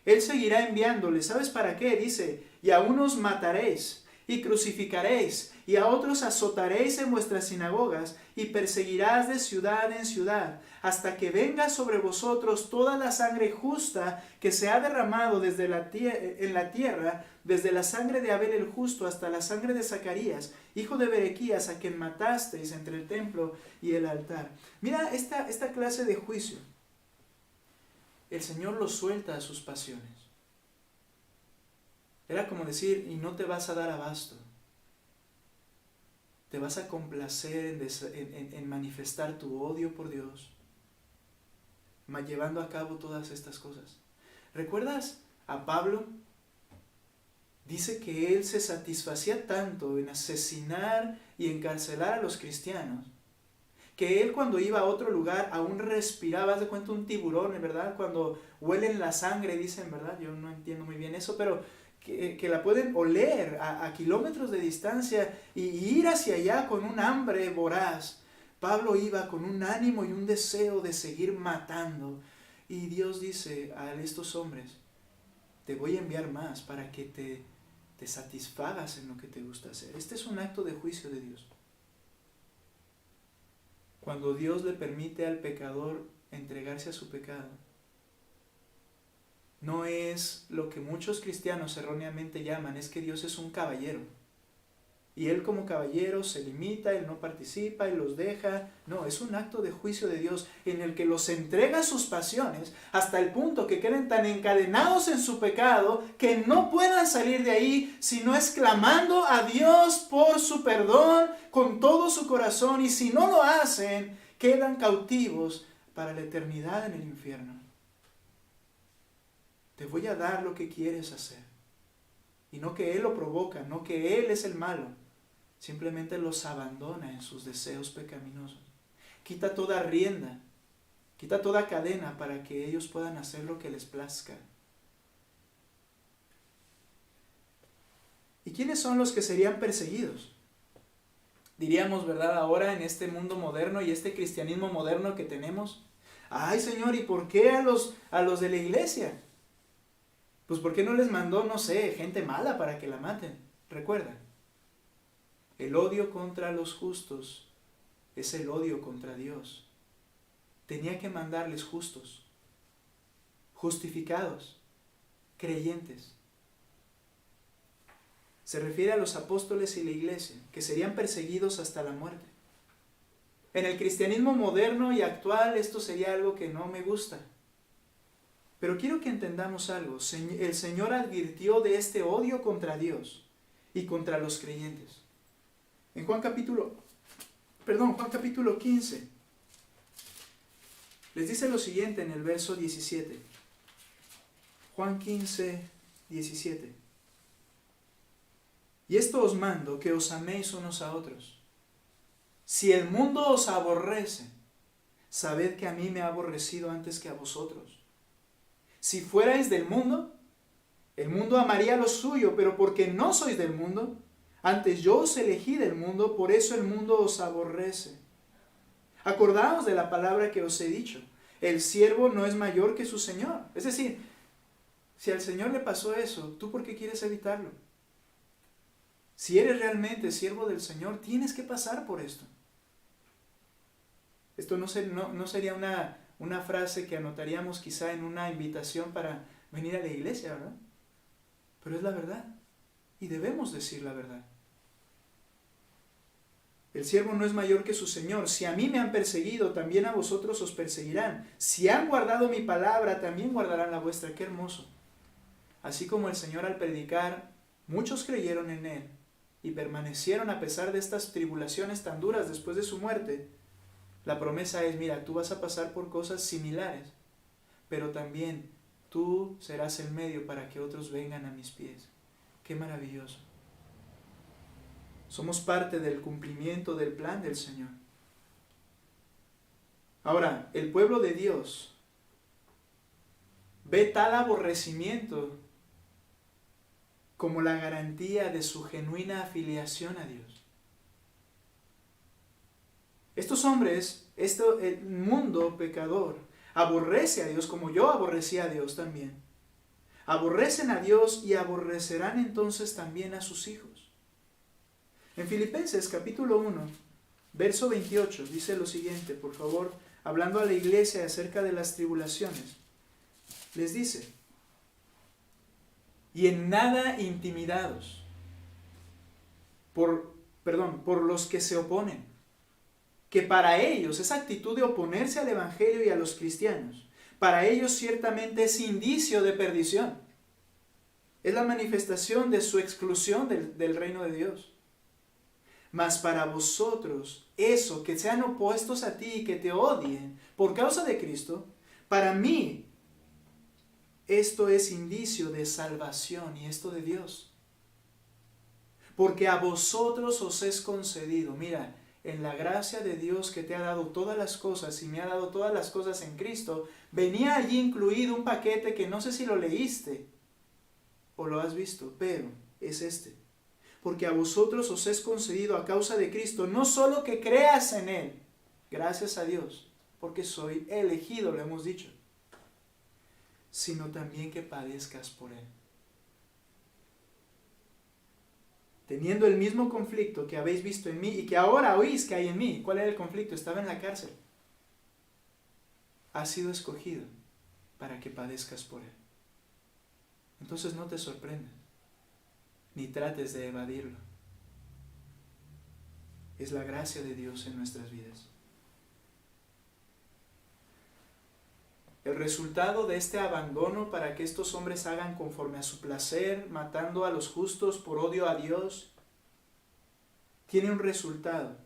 Él seguirá enviándoles. ¿Sabes para qué? Dice, y a unos mataréis y crucificaréis, y a otros azotaréis en vuestras sinagogas, y perseguirás de ciudad en ciudad, hasta que venga sobre vosotros toda la sangre justa que se ha derramado en la tierra, desde la sangre de Abel el justo hasta la sangre de Zacarías, hijo de Berequías, a quien matasteis entre el templo y el altar. Mira esta clase de juicio. El Señor los suelta a sus pasiones. Era como decir, y no te vas a dar abasto. Te vas a complacer en manifestar tu odio por Dios, llevando a cabo todas estas cosas. ¿Recuerdas a Pablo? Dice que él se satisfacía tanto en asesinar y encarcelar a los cristianos, que él cuando iba a otro lugar aún respiraba, haz de cuenta un tiburón, ¿verdad? Cuando huelen la sangre, dicen, ¿verdad? Yo no entiendo muy bien eso, pero que la pueden oler a kilómetros de distancia y ir hacia allá con un hambre voraz. Pablo iba con un ánimo y un deseo de seguir matando. Y Dios dice a estos hombres, te voy a enviar más para que te satisfagas en lo que te gusta hacer. Este es un acto de juicio de Dios. Cuando Dios le permite al pecador entregarse a su pecado, no es lo que muchos cristianos erróneamente llaman, es que Dios es un caballero. Y Él como caballero se limita, Él no participa, Él los deja. No, es un acto de juicio de Dios en el que los entrega a sus pasiones hasta el punto que queden tan encadenados en su pecado que no puedan salir de ahí sino exclamando a Dios por su perdón con todo su corazón. Y si no lo hacen, quedan cautivos para la eternidad en el infierno. Te voy a dar lo que quieres hacer. Y no que Él lo provoca, no que Él es el malo. Simplemente los abandona en sus deseos pecaminosos. Quita toda rienda, quita toda cadena para que ellos puedan hacer lo que les plazca. ¿Y quiénes son los que serían perseguidos? Diríamos, ¿verdad? Ahora en este mundo moderno y este cristianismo moderno que tenemos. Ay, Señor, ¿y por qué a los de la iglesia? Pues ¿por qué no les mandó, no sé, gente mala para que la maten? Recuerda, el odio contra los justos es el odio contra Dios. Tenía que mandarles justos, justificados, creyentes. Se refiere a los apóstoles y la iglesia, que serían perseguidos hasta la muerte. En el cristianismo moderno y actual esto sería algo que no me gusta. Pero quiero que entendamos algo. El Señor advirtió de este odio contra Dios y contra los creyentes. En Juan capítulo 15, les dice lo siguiente en el verso 17. Juan 15, 17. Y esto os mando, que os améis unos a otros. Si el mundo os aborrece, sabed que a mí me ha aborrecido antes que a vosotros. Si fuerais del mundo, el mundo amaría lo suyo, pero porque no sois del mundo, antes yo os elegí del mundo, por eso el mundo os aborrece. Acordaos de la palabra que os he dicho, el siervo no es mayor que su Señor. Es decir, si al Señor le pasó eso, ¿tú por qué quieres evitarlo? Si eres realmente siervo del Señor, tienes que pasar por esto. Esto no sería una frase que anotaríamos quizá en una invitación para venir a la iglesia, ¿verdad? Pero es la verdad. Y debemos decir la verdad. El siervo no es mayor que su señor. Si a mí me han perseguido, también a vosotros os perseguirán. Si han guardado mi palabra, también guardarán la vuestra. Qué hermoso. Así como el Señor al predicar, muchos creyeron en Él y permanecieron a pesar de estas tribulaciones tan duras después de su muerte. La promesa es, mira, tú vas a pasar por cosas similares, pero también tú serás el medio para que otros vengan a mis pies. Qué maravilloso. Somos parte del cumplimiento del plan del Señor. Ahora, el pueblo de Dios ve tal aborrecimiento como la garantía de su genuina afiliación a Dios. Estos hombres, el mundo pecador, aborrece a Dios como yo aborrecía a Dios también. Aborrecen a Dios y aborrecerán entonces también a sus hijos. En Filipenses capítulo 1, verso 28, dice lo siguiente, por favor, hablando a la iglesia acerca de las tribulaciones. Les dice, y en nada intimidados por los que se oponen, que para ellos esa actitud de oponerse al Evangelio y a los cristianos, para ellos ciertamente es indicio de perdición. Es la manifestación de su exclusión del reino de Dios. Mas para vosotros, eso, que sean opuestos a ti y que te odien por causa de Cristo, para mí, esto es indicio de salvación y esto de Dios. Porque a vosotros os es concedido, mira, en la gracia de Dios que te ha dado todas las cosas y me ha dado todas las cosas en Cristo, venía allí incluido un paquete que no sé si lo leíste o lo has visto, pero es este. Porque a vosotros os es concedido a causa de Cristo, no solo que creas en Él, gracias a Dios, porque soy elegido, lo hemos dicho, sino también que padezcas por Él. Teniendo el mismo conflicto que habéis visto en mí y que ahora oís que hay en mí. ¿Cuál era el conflicto? Estaba en la cárcel. Has sido escogido para que padezcas por Él. Entonces no te sorprendas, ni trates de evadirlo. Es la gracia de Dios en nuestras vidas. El resultado de este abandono para que estos hombres hagan conforme a su placer, matando a los justos por odio a Dios, tiene un resultado.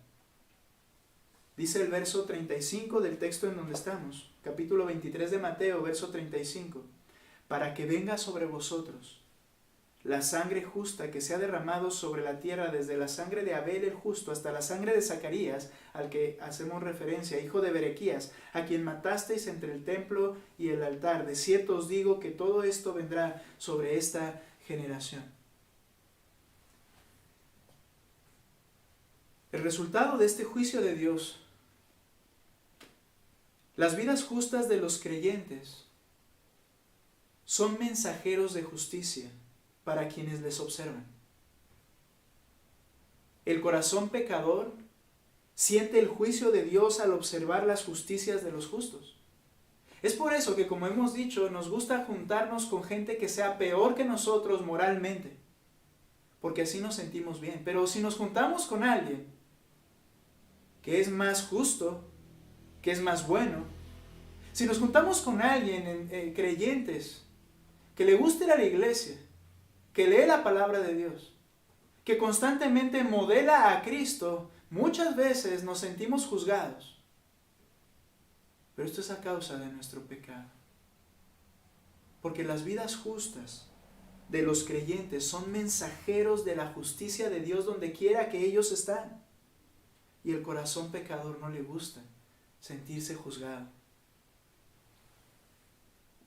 Dice el verso 35 del texto en donde estamos, capítulo 23 de Mateo, verso 35, para que venga sobre vosotros la sangre justa que se ha derramado sobre la tierra, desde la sangre de Abel el justo hasta la sangre de Zacarías, al que hacemos referencia, hijo de Berequías, a quien matasteis entre el templo y el altar. De cierto os digo que todo esto vendrá sobre esta generación. El resultado de este juicio de Dios, las vidas justas de los creyentes son mensajeros de justicia para quienes les observan. El corazón pecador siente el juicio de Dios al observar las justicias de los justos. Es por eso que, como hemos dicho, nos gusta juntarnos con gente que sea peor que nosotros moralmente, porque así nos sentimos bien. Pero si nos juntamos con alguien que es más justo, que es más bueno, si nos juntamos con alguien, creyentes, que le gusta ir a la iglesia, que lee la palabra de Dios, que constantemente modela a Cristo, muchas veces nos sentimos juzgados. Pero esto es a causa de nuestro pecado. Porque las vidas justas de los creyentes son mensajeros de la justicia de Dios donde quiera que ellos están. Y el corazón pecador no le gusta sentirse juzgado.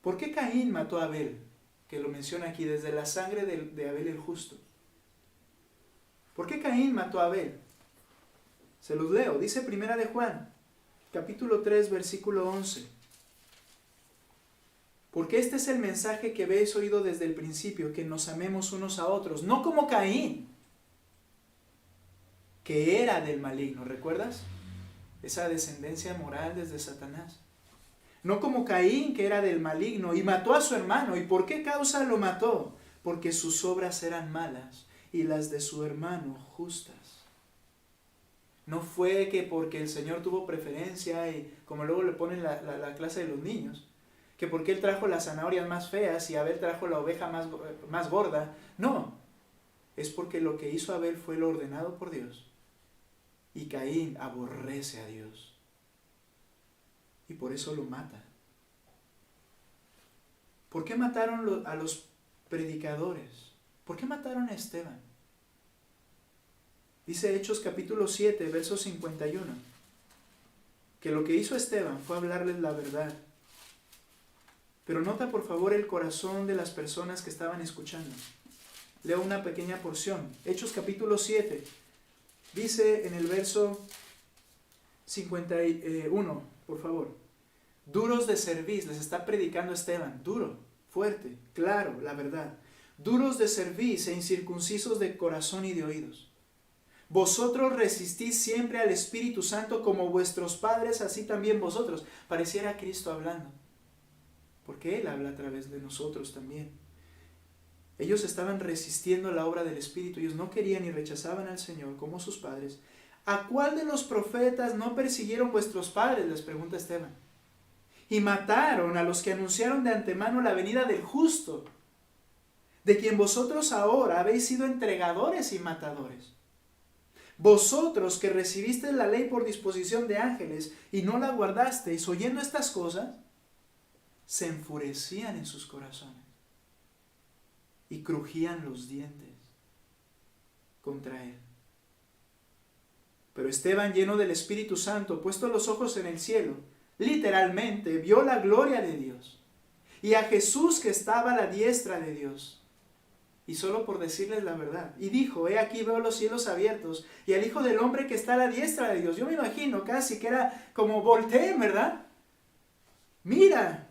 ¿Por qué Caín mató a Abel? Que lo menciona aquí, desde la sangre de Abel el justo. ¿Por qué Caín mató a Abel? Se los leo. Dice Primera de Juan, capítulo 3, versículo 11. Porque este es el mensaje que habéis oído desde el principio, que nos amemos unos a otros, no como Caín, que era del maligno. ¿Recuerdas? Esa descendencia moral desde Satanás. No como Caín, que era del maligno y mató a su hermano. ¿Y por qué causa lo mató? Porque sus obras eran malas y las de su hermano justas. No fue que porque el Señor tuvo preferencia y como luego le ponen la clase de los niños, que porque Él trajo las zanahorias más feas y Abel trajo la oveja más gorda. No, es porque lo que hizo Abel fue lo ordenado por Dios y Caín aborrece a Dios y por eso lo mata. ¿Por qué mataron a los predicadores? ¿Por qué mataron a Esteban? Dice Hechos capítulo 7, verso 51, que lo que hizo Esteban fue hablarles la verdad. Pero nota por favor el corazón de las personas que estaban escuchando. Leo una pequeña porción. Hechos capítulo 7, dice en el verso 51, por favor. Duros de cerviz, les está predicando Esteban, duro, fuerte, claro, la verdad. Duros de cerviz e incircuncisos de corazón y de oídos. Vosotros resistís siempre al Espíritu Santo como vuestros padres, así también vosotros. Pareciera Cristo hablando, porque Él habla a través de nosotros también. Ellos estaban resistiendo la obra del Espíritu, ellos no querían y rechazaban al Señor como sus padres. ¿A cuál de los profetas no persiguieron vuestros padres?, les pregunta Esteban. Y mataron a los que anunciaron de antemano la venida del justo, de quien vosotros ahora habéis sido entregadores y matadores. Vosotros que recibisteis la ley por disposición de ángeles y no la guardasteis, oyendo estas cosas, se enfurecían en sus corazones y crujían los dientes contra él. Pero Esteban, lleno del Espíritu Santo, puesto los ojos en el cielo, literalmente vio la gloria de Dios y a Jesús que estaba a la diestra de Dios. Y solo por decirles la verdad. Y dijo, he aquí veo los cielos abiertos y al Hijo del Hombre que está a la diestra de Dios. Yo me imagino casi que era como volteen, ¿verdad? Mira.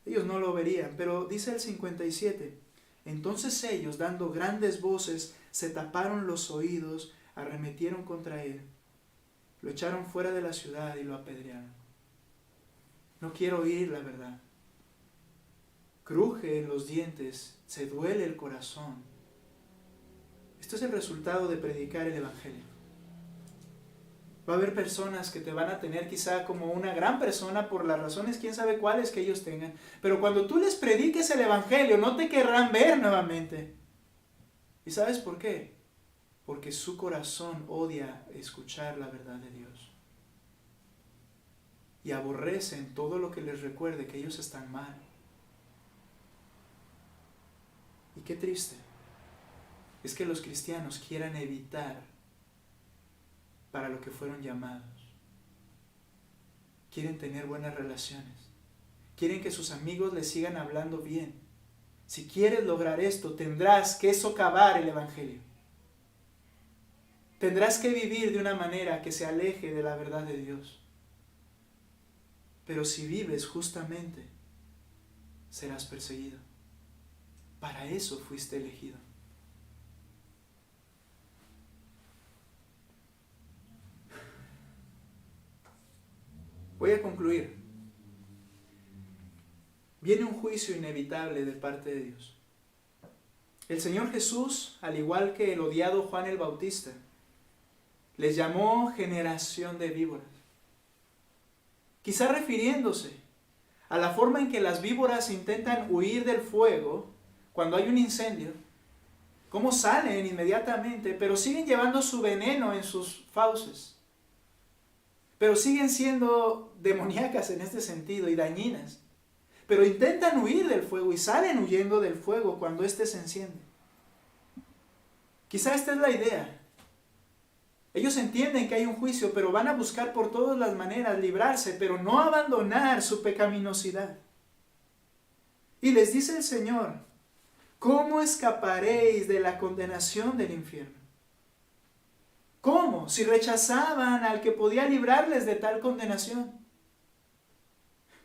Ellos no lo verían, pero dice el 57. Entonces ellos, dando grandes voces, se taparon los oídos, arremetieron contra él, lo echaron fuera de la ciudad y lo apedrearon. No quiero oír la verdad. Cruje en los dientes, se duele el corazón. Esto es el resultado de predicar el Evangelio. Va a haber personas que te van a tener quizá como una gran persona por las razones, quién sabe cuáles que ellos tengan. Pero cuando tú les prediques el Evangelio, no te querrán ver nuevamente. ¿Y sabes por qué? Porque su corazón odia escuchar la verdad de Dios. Y aborrecen todo lo que les recuerde que ellos están mal. Y qué triste es que los cristianos quieran evitar para lo que fueron llamados. Quieren tener buenas relaciones. Quieren que sus amigos les sigan hablando bien. Si quieres lograr esto, tendrás que socavar el Evangelio. Tendrás que vivir de una manera que se aleje de la verdad de Dios. Pero si vives justamente, serás perseguido. Para eso fuiste elegido. Voy a concluir. Viene un juicio inevitable de parte de Dios. El Señor Jesús, al igual que el odiado Juan el Bautista, les llamó generación de víboras. Quizá refiriéndose a la forma en que las víboras intentan huir del fuego cuando hay un incendio, cómo salen inmediatamente, pero siguen llevando su veneno en sus fauces. Pero siguen siendo demoníacas en este sentido y dañinas. Pero intentan huir del fuego y salen huyendo del fuego cuando éste se enciende. Quizá esta es la idea. Ellos entienden que hay un juicio, pero van a buscar por todas las maneras librarse, pero no abandonar su pecaminosidad. Y les dice el Señor, ¿cómo escaparéis de la condenación del infierno? ¿Cómo? Si rechazaban al que podía librarles de tal condenación.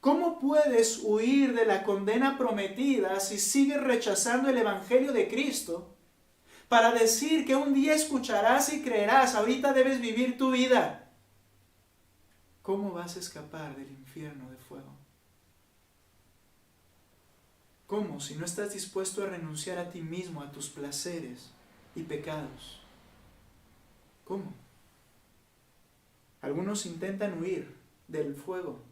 ¿Cómo puedes huir de la condena prometida si sigues rechazando el Evangelio de Cristo para decir que un día escucharás y creerás? Ahorita debes vivir tu vida. ¿Cómo vas a escapar del infierno de fuego? ¿Cómo? Si no estás dispuesto a renunciar a ti mismo, a tus placeres y pecados. ¿Cómo? Algunos intentan huir del fuego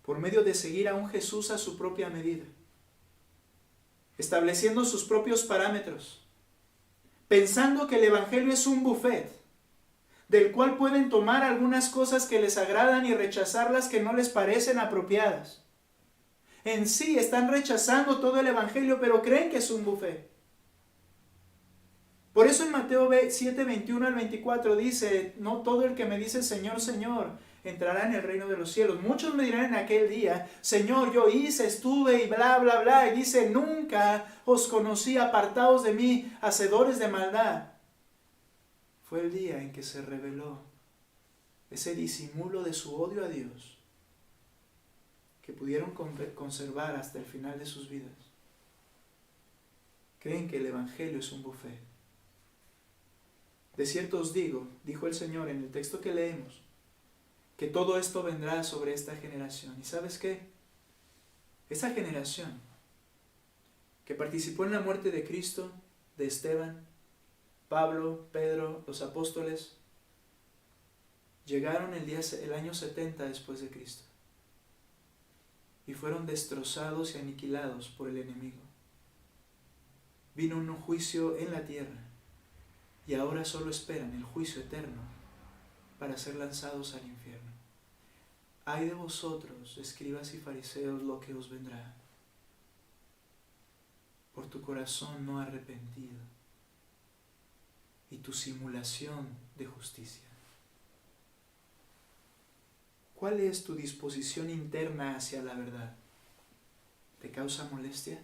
por medio de seguir a un Jesús a su propia medida, estableciendo sus propios parámetros, pensando que el Evangelio es un buffet, del cual pueden tomar algunas cosas que les agradan y rechazar las que no les parecen apropiadas. En sí están rechazando todo el Evangelio, pero creen que es un buffet. Por eso en Mateo 7, 21 al 24 dice, no todo el que me dice Señor, Señor, entrará en el reino de los cielos. Muchos me dirán en aquel día, Señor, yo hice, estuve y bla, bla, bla. Y dice, nunca os conocí, apartados de mí, hacedores de maldad. Fue el día en que se reveló ese disimulo de su odio a Dios que pudieron conservar hasta el final de sus vidas. Creen que el Evangelio es un buffet. De cierto os digo, dijo el Señor en el texto que leemos, que todo esto vendrá sobre esta generación. ¿Y sabes qué? Esa generación que participó en la muerte de Cristo, de Esteban, Pablo, Pedro, los apóstoles, llegaron el año 70 después de Cristo y fueron destrozados y aniquilados por el enemigo. Vino un juicio en la tierra y ahora solo esperan el juicio eterno para ser lanzados al infierno. Ay de vosotros, escribas y fariseos, lo que os vendrá por tu corazón no arrepentido y tu simulación de justicia. ¿Cuál es tu disposición interna hacia la verdad? ¿Te causa molestia?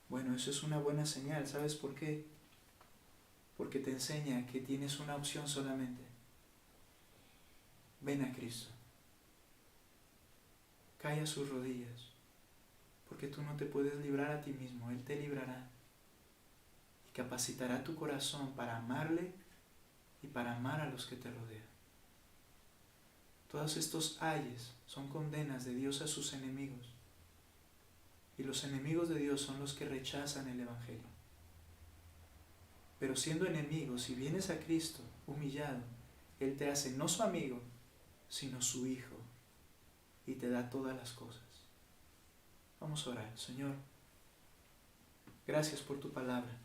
Bueno, eso es una buena señal. ¿Sabes por qué? Porque te enseña que tienes una opción solamente. Ven a Cristo. Cae a sus rodillas, porque tú no te puedes librar a ti mismo. Él te librará y capacitará tu corazón para amarle y para amar a los que te rodean. Todos estos ayes son condenas de Dios a sus enemigos. Y los enemigos de Dios son los que rechazan el Evangelio. Pero siendo enemigos, si vienes a Cristo humillado, Él te hace no su amigo, sino su hijo, y te da todas las cosas. Vamos a orar. Señor, gracias por tu palabra.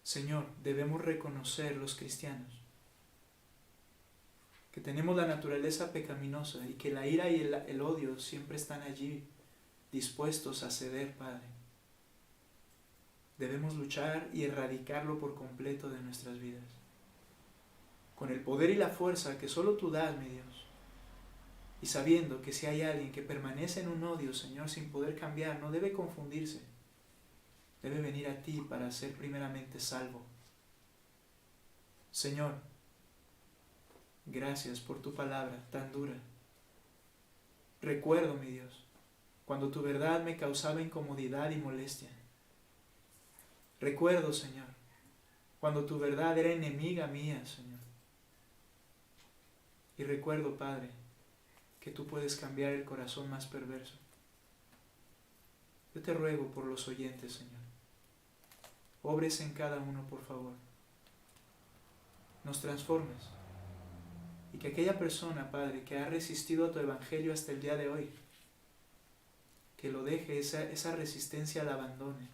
Señor, debemos reconocer los cristianos que tenemos la naturaleza pecaminosa y que la ira y el odio siempre están allí, dispuestos a ceder, Padre. Debemos luchar y erradicarlo por completo de nuestras vidas, con el poder y la fuerza que solo tú das, mi Dios, y sabiendo que si hay alguien que permanece en un odio, Señor, sin poder cambiar, no debe confundirse, debe venir a ti para ser primeramente salvo. Señor, gracias por tu palabra tan dura. Recuerdo, mi Dios, cuando tu verdad me causaba incomodidad y molestia. Recuerdo, Señor, cuando tu verdad era enemiga mía, Señor. Y recuerdo, Padre, que tú puedes cambiar el corazón más perverso. Yo te ruego por los oyentes, Señor. Obres en cada uno, por favor. Nos transformes. Y que aquella persona, Padre, que ha resistido a tu evangelio hasta el día de hoy, que lo deje, esa resistencia la abandone.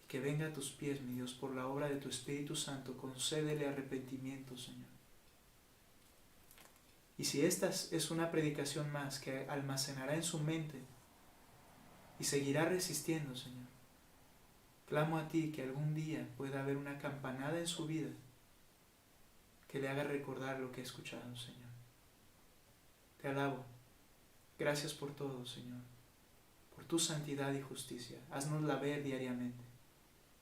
Y que venga a tus pies, mi Dios, por la obra de tu Espíritu Santo. Concédele arrepentimiento, Señor. Y si esta es una predicación más que almacenará en su mente y seguirá resistiendo, Señor, clamo a ti que algún día pueda haber una campanada en su vida que le haga recordar lo que he escuchado, Señor. Te alabo. Gracias por todo, Señor, por tu santidad y justicia. Haznosla ver diariamente.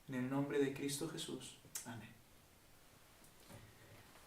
En el nombre de Cristo Jesús. Amén.